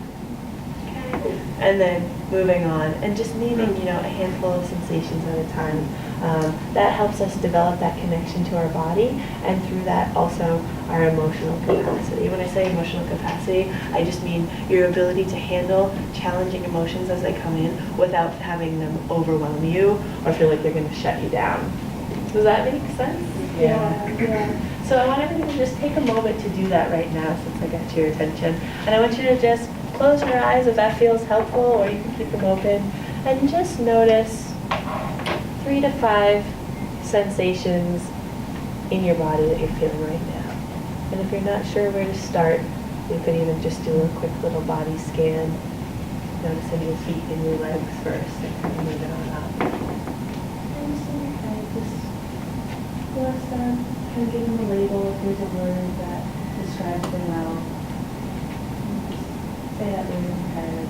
And then moving on, and just naming, a handful of sensations at a time. That helps us develop that connection to our body, and through that also our emotional capacity. When I say emotional capacity, I just mean your ability to handle challenging emotions as they come in without having them overwhelm you or feel like they're going to shut you down. Does that make sense? Yeah. So I want everyone to just take a moment to do that right now, since I got your attention. And I want you to just close your eyes if that feels helpful, or you can keep them open, and just notice 3 to 5 sensations in your body that you're feeling right now. And if you're not sure where to start, you could even just do a quick little body scan, noticing your feet and your legs first, and kind of move it on up. And just kind of just bless them, kind of give them a label if there's a word that describes them well. Say that word and kind of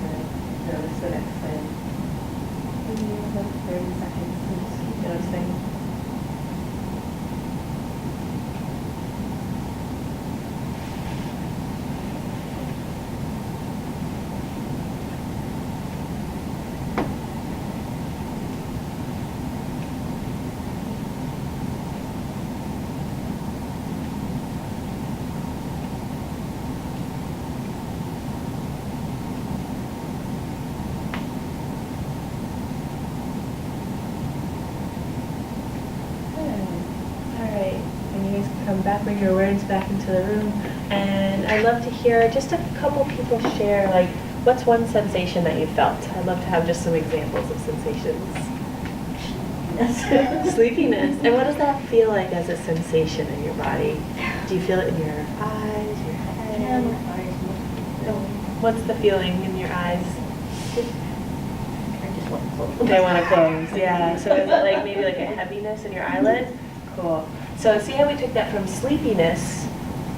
notice the next thing. And you have like 30 seconds to just keep noticing. Come back, bring your awareness back into the room, and I'd love to hear just a couple people share, like, what's one sensation that you felt? I'd love to have just some examples of sensations. Sleepiness. And what does that feel like as a sensation in your body? Do you feel it in your eyes, your head? What's the feeling in your eyes? I just want close. They want to close, yeah. So is it like maybe like a heaviness in your eyelid? Cool. So see how we took that from sleepiness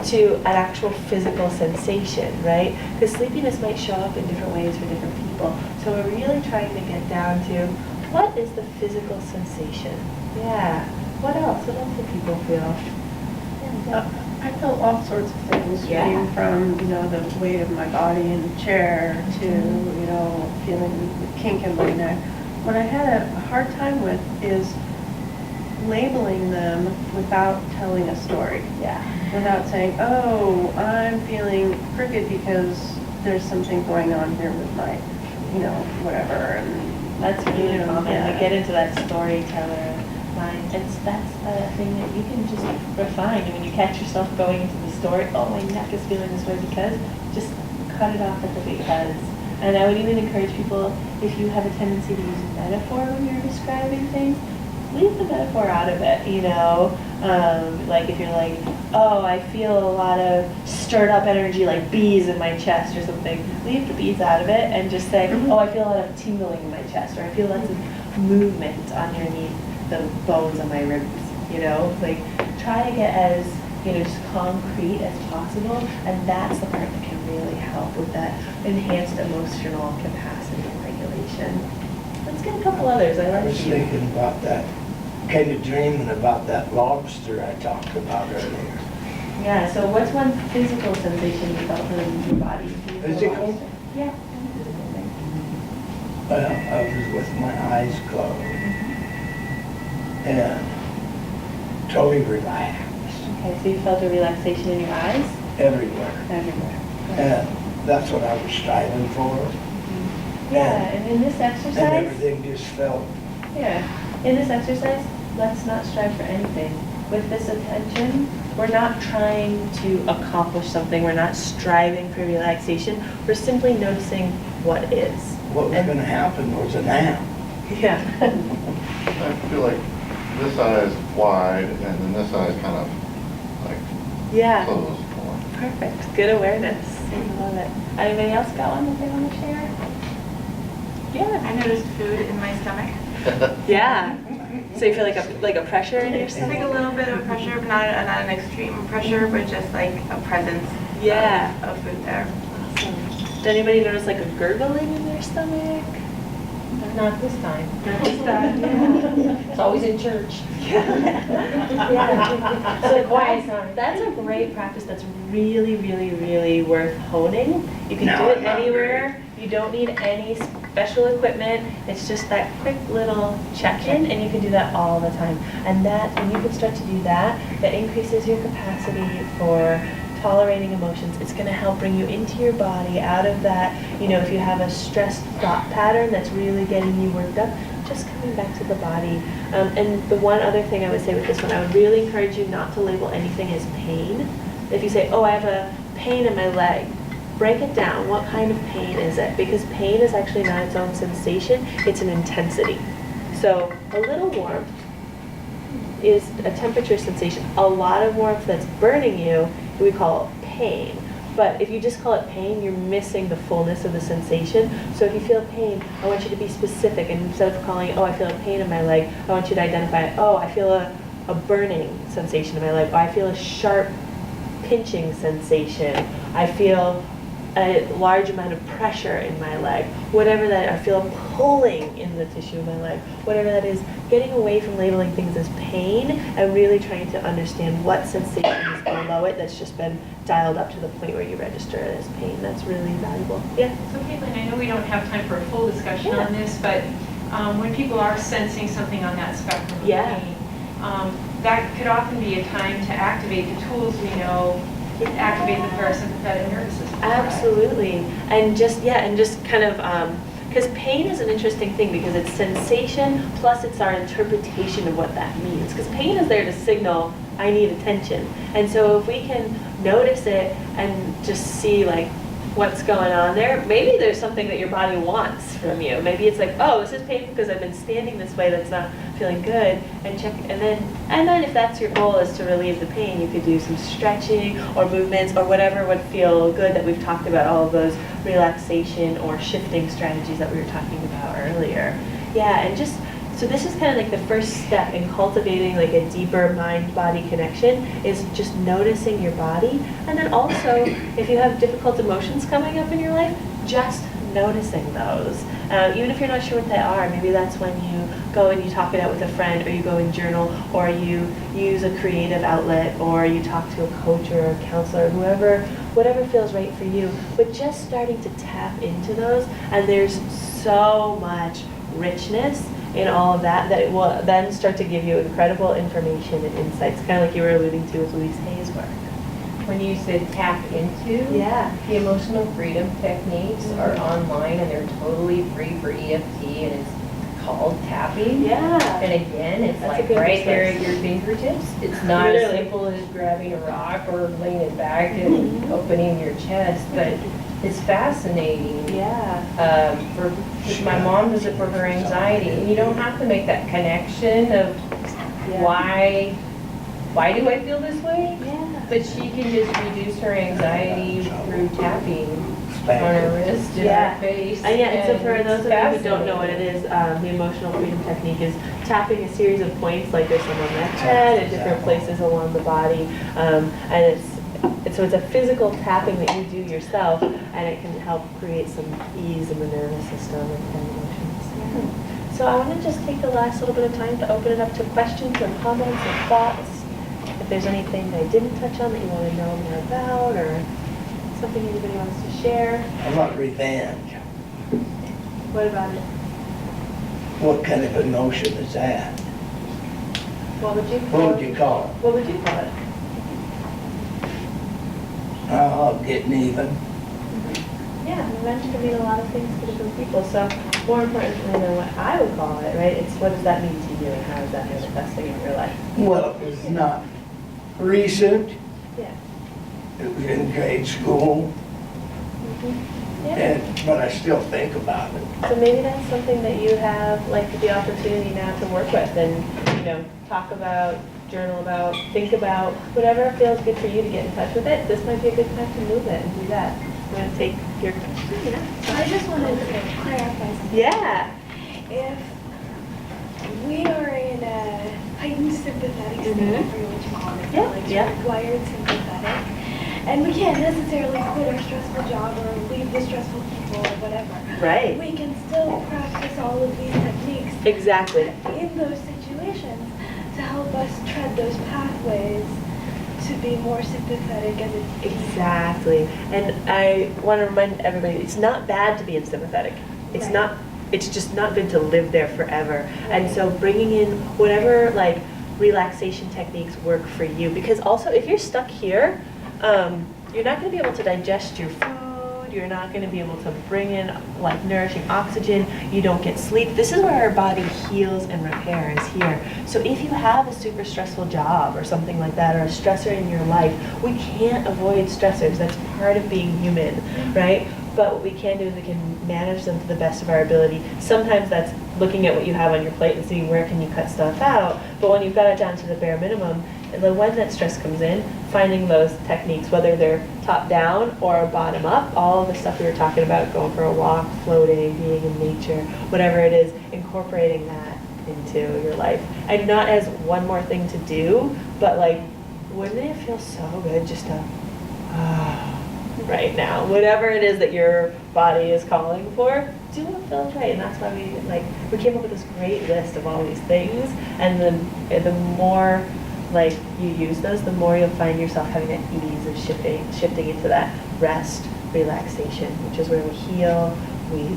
to an actual physical sensation, right? Because sleepiness might show up in different ways for different people. So we're really trying to get down to what is the physical sensation? Yeah. What else? What else do people feel? I felt all sorts of things, Yeah. ranging from, the weight of my body in the chair to, feeling the kink in my neck. What I had a hard time with is labeling them without telling a story. Yeah. Without saying, oh, I'm feeling crooked because there's something going on here with my, whatever. And That's really Yeah. common. To get into that storyteller mind. That's a thing that you can just refine. And when you catch yourself going into the story, oh, my neck is feeling this way because, just cut it off at the because. And I would even encourage people, if you have a tendency to use metaphor when you're describing things, leave the metaphor out of it, like if you're like, oh, I feel a lot of stirred up energy like bees in my chest or something, leave the bees out of it and just say, oh, I feel a lot of tingling in my chest, or I feel lots of movement underneath the bones of my ribs, like try to get as, just concrete as possible, and that's the part that can really help with that enhanced emotional capacity and regulation. Let's get a couple others. I was thinking about that, kind of dreaming about that lobster I talked about earlier. Yeah, so what's one physical sensation you felt in your body? Physical? Yeah. Well, I was with my eyes closed and totally relaxed Okay, so you felt a relaxation in your eyes? everywhere. Everywhere. And that's what I was striving for. Yeah, and in this And exercise, everything just felt, in this exercise, let's not strive for anything. With this attention, we're not trying to accomplish something. We're not striving for relaxation. We're simply noticing what is. what was And- going to happen was a nap. Yeah. I feel like this eye is wide and then this eye is kind of like Yeah. closed more. Perfect. Good awareness. I love it. Anybody else got one that they want to share? Yeah. I noticed food in my stomach. Yeah. So you feel like a pressure in your It's like stomach? a little bit of pressure, but not an extreme pressure, but just like a presence Yeah. of food there. Awesome. Did anybody notice like a gurgling in their stomach? Not this time. Not this time. Yeah. It's always in church. Yeah. So quiet time. that's a great practice that's really, really, really worth honing. You can No, do it I'm not anywhere. You don't need any special equipment. It's just that quick little check-in, and you can do that all the time. And that, when you can start to do that, that increases your capacity for tolerating emotions. It's going to help bring you into your body, out of that, if you have a stressed thought pattern that's really getting you worked up, just coming back to the body. And the one other thing I would say with this one, I would really encourage you not to label anything as pain. If you say, oh, I have a pain in my leg, break it down. What kind of pain is it? Because pain is actually not its own sensation, it's an intensity. So a little warmth is a temperature sensation. A lot of warmth that's burning you, we call pain. But if you just call it pain, you're missing the fullness of the sensation. So if you feel pain, I want you to be specific. And instead of calling, oh, I feel a pain in my leg, I want you to identify, oh, I feel a burning sensation in my leg. Oh, I feel a sharp pinching sensation. I feel a large amount of pressure in my leg, whatever that, I feel pulling in the tissue of my leg, whatever that is, getting away from labeling things as pain and really trying to understand what sensation is below it that's just been dialed up to the point where you register it as pain. That's really valuable. Yeah? So Caitlin, I know we don't have time for a full discussion on this, but when people are sensing something on that spectrum of pain, that could often be a time to activate the tools we know activate the parasympathetic nervous system. Absolutely. And just kind of, because pain is an interesting thing because it's sensation plus it's our interpretation of what that means. Because pain is there to signal, I need attention. And so if we can notice it and just see like what's going on there, maybe there's something that your body wants from you. Maybe it's like, oh, this is painful because I've been standing this way that's not feeling good, and check, and then if that's your goal is to relieve the pain, you could do some stretching or movements or whatever would feel good that we've talked about, all of those relaxation or shifting strategies that we were talking about earlier. Yeah, and just, so this is kind of like the first step in cultivating like a deeper mind-body connection, is just noticing your body. And then also, if you have difficult emotions coming up in your life, just noticing those. Even if you're not sure what they are, maybe that's when you go and you talk it out with a friend, or you go and journal, or you use a creative outlet, or you talk to a coach or a counselor, whoever, whatever feels right for you. But just starting to tap into those, and there's so much richness in all of that it will then start to give you incredible information and insights, kind of like you were alluding to with Louise Hay's work. When you said tap into, Yeah. the emotional freedom techniques are online and they're totally free for EFT, and it's called tapping. Yeah. And again, it's That's a like good right there at resource. your fingertips. It's not as Literally. simple as grabbing a rock or laying it back and opening your chest, but it's fascinating. Yeah. My mom does it for her anxiety, and you don't have to make that connection of why do I feel this way? Yeah. But she can just reduce her anxiety through tapping on her wrist and Yeah. her face. And yeah, and so for it's those of you who don't know what it is, the emotional freedom technique is tapping a series of points, like there's some on the head and different places along the body, and so it's a physical tapping that you do yourself, and it can help create some ease in the nervous system and emotions. Yeah. So I want to just take the last little bit of time to open it up to questions or comments or thoughts. If there's anything I didn't touch on that you want to know more about, or something anybody wants to share. I want revenge. What about it? What kind of emotion is that? What would you What would you call it? What would you call it? Oh, getting even. Yeah, revenge can mean a lot of things to different people. So more importantly than what I would call it, right? It's what does that mean to you, and how is that manifesting in your life? Well, it was not recent. Yeah. It was in grade school, Yeah. but I still think about it. So maybe that's something that you have like the opportunity now to work with, and talk about, journal about, think about, whatever feels good for you to get in touch with it. This might be a good time to move it and do that. I'm going to take your question. Yeah. I just wanted to clarify something. Yeah. If we are in a heightened sympathetic state, I forget what you call it, Yeah, like yeah. wired sympathetic, and we can't necessarily quit our stressful job or leave the stressful people or whatever. Right. We can still practice all of these techniques Exactly. in those situations to help us tread those pathways to be more sympathetic as a team. Exactly. And I want to remind everybody, it's not bad to be unsympathetic. It's Right. not, it's just not good to live there forever. And so bringing in whatever like relaxation techniques work for you, because also if you're stuck here, you're not going to be able to digest your food. You're not going to be able to bring in like nourishing oxygen. You don't get sleep. This is where our body heals and repairs here. So if you have a super stressful job or something like that, or a stressor in your life, we can't avoid stressors. That's part of being human, right? But what we can do is we can manage them to the best of our ability. Sometimes that's looking at what you have on your plate and seeing where can you cut stuff out. But when you've got it down to the bare minimum, and then when that stress comes in, finding those techniques, whether they're top down or bottom up, all of the stuff we were talking about, going for a walk, floating, being in nature, whatever it is, incorporating that into your life. And not as one more thing to do, but like, wouldn't it feel so good just to, right now, whatever it is that your body is calling for, do what feels right. And that's why we came up with this great list of all these things. And then the more like you use those, the more you'll find yourself having that ease of shifting into that rest, relaxation, which is where we heal, we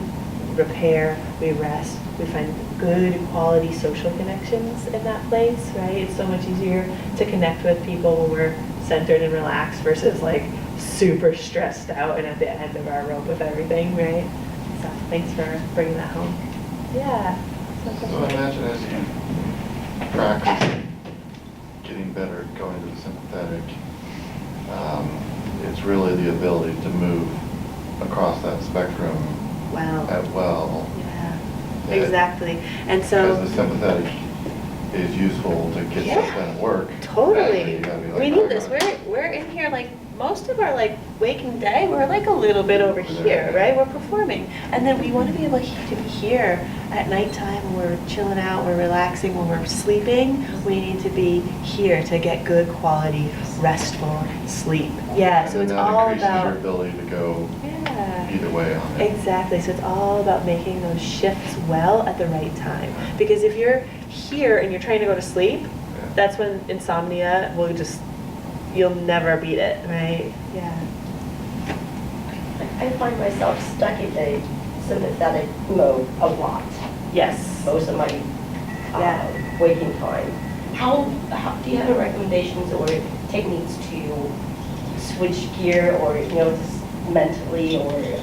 repair, we rest, we find good quality social connections in that place, right? It's so much easier to connect with people when we're centered and relaxed versus like super stressed out and at the end of our rope with everything, right? So thanks for bringing that home. Yeah. So imagine as you practice getting better at going to the sympathetic, it's really the ability to move across that spectrum at will. Yeah, exactly. And so because the sympathetic is useful to get stuff done at work. Totally. And you gotta be like, We oh, need this. God. We're in here like most of our like waking day, we're like a little bit over here, right? We're performing. And then we want to be able to be here at nighttime when we're chilling out, we're relaxing, when we're sleeping. We need to be here to get good quality, restful sleep. Yeah, so it's all And that increases about... your ability to go either way on it. Exactly, so it's all about making those shifts well at the right time. Because if you're here and you're trying to go to sleep, that's when insomnia will just, you'll never beat it, right? Yeah. I find myself stuck in a sympathetic mode a lot. Yes. Most of my waking time. How do you have recommendations or techniques to switch gear, or just mentally, or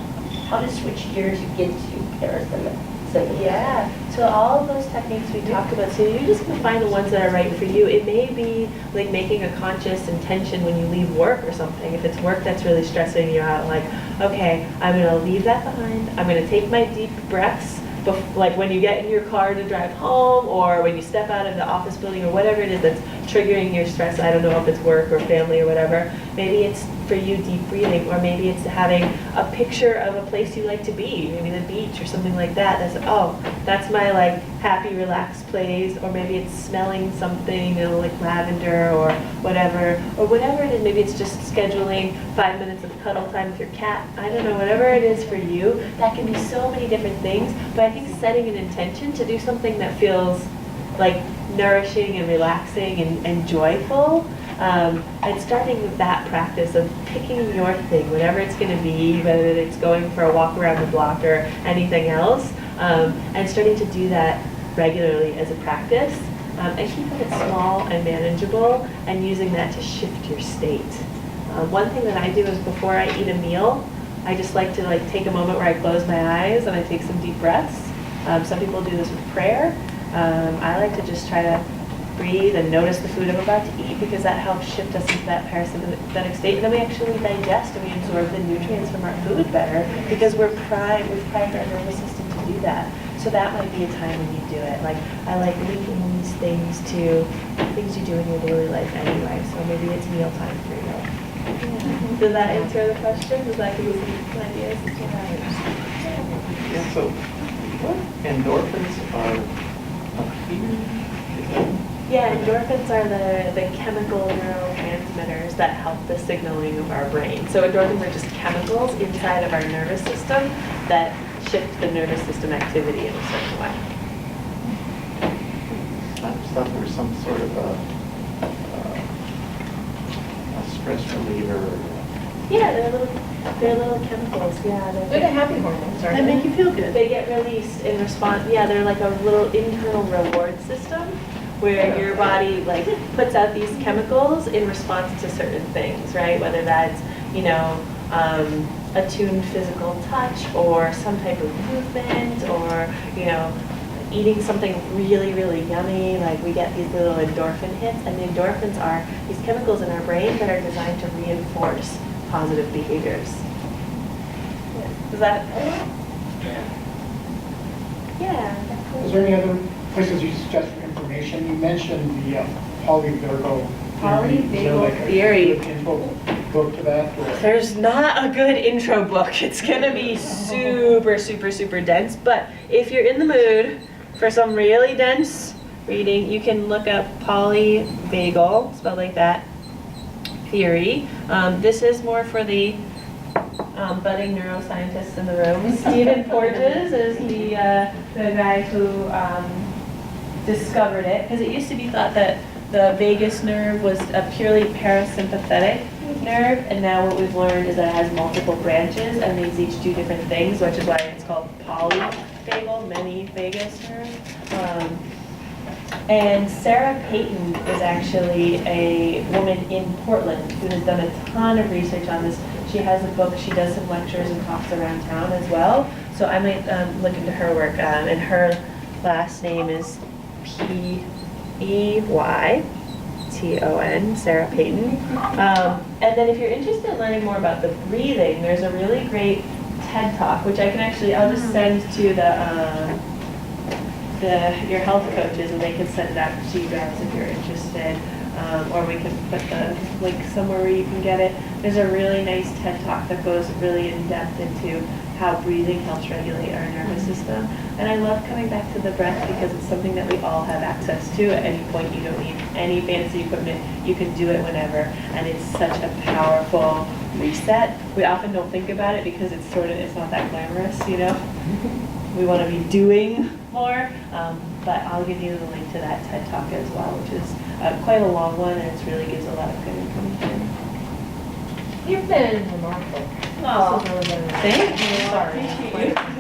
how to switch gear to get to parasympathetic? Yeah, so all of those techniques we talked about, so you're just gonna find the ones that are right for you. It may be like making a conscious intention when you leave work or something. If it's work that's really stressing you out, like, okay, I'm gonna leave that behind. I'm gonna take my deep breaths, like when you get in your car to drive home, or when you step out of the office building, or whatever it is that's triggering your stress. I don't know if it's work or family or whatever. Maybe it's for you deep breathing, or maybe it's having a picture of a place you like to be, maybe the beach or something like that. That's, oh, that's my like happy, relaxed place. Or maybe it's smelling something, like lavender or whatever it is. Maybe it's just scheduling 5 minutes of cuddle time with your cat. I don't know, whatever it is for you. That can be so many different things, but I think setting an intention to do something that feels like nourishing and relaxing and joyful. And starting with that practice of picking your thing, whatever it's going to be, whether it's going for a walk around the block or anything else, and starting to do that regularly as a practice, and keeping it small and manageable, and using that to shift your state. One thing that I do is before I eat a meal, I just like to take a moment where I close my eyes and I take some deep breaths. Some people do this with prayer. I like to just try to breathe and notice the food I'm about to eat, because that helps shift us into that parasympathetic state. And then we actually digest and we absorb the nutrients from our food better, because we've primed our nervous system to do that. So that might be a time when you do it. Like, I like linking these things to things you do in your daily life anyway. So maybe it's mealtime for you. Yeah. Does that answer the question? Does that give you some ideas? Yeah, so endorphins are up here? Yeah, endorphins are the chemical neurotransmitters that help the signaling of our brain. So endorphins are just chemicals inside of our nervous system that shift the nervous system activity in a certain way. I just thought there was some sort of a stress reliever. Yeah, they're little chemicals. Yeah, They're the happy hormones, aren't They they? make you feel good. They get released in response. Yeah, they're like a little internal reward system where your body puts out these chemicals in response to certain things, right? Whether that's attuned physical touch, or some type of movement, or eating something really, really yummy. Like, we get these little endorphin hits, and the endorphins are these chemicals in our brain that are designed to reinforce positive behaviors. Does that? Yeah. Is there any other places you suggest for information? You mentioned the polyvagal theory. Is there like theory. a good info book to that? Or? There's not a good intro book. It's gonna be super, super, super dense. But if you're in the mood for some really dense reading, you can look up polyvagal, spelled like that, theory. This is more for the budding neuroscientists in the room. Stephen Porges is the guy who discovered it, because it used to be thought that the vagus nerve was a purely parasympathetic nerve, and now what we've learned is that it has multiple branches, and these each do different things, which is why it's called polyvagal, many vagus nerves. And Sarah Payton is actually a woman in Portland who has done a ton of research on this. She has a book, she does some lectures and talks around town as well. So I might look into her work, and her last name is P-E-Y-T-O-N, Sarah Payton. And then if you're interested in learning more about the breathing, there's a really great TED Talk, which I can actually, I'll just send to your health coaches, and they can send it out to you guys if you're interested. or we can put the link somewhere where you can get it. There's a really nice TED Talk that goes really in depth into how breathing helps regulate our nervous system. And I love coming back to the breath because it's something that we all have access to at any point. You don't need any fancy equipment. You can do it whenever. And it's such a powerful reset. We often don't think about it because it's not that glamorous, you know? We want to be doing more. But I'll give you the link to that TED Talk as well, which is quite a long one, and it really gives a lot of good information. You've been remarkable. Oh, This has really been- thank you. Sorry. Appreciate you.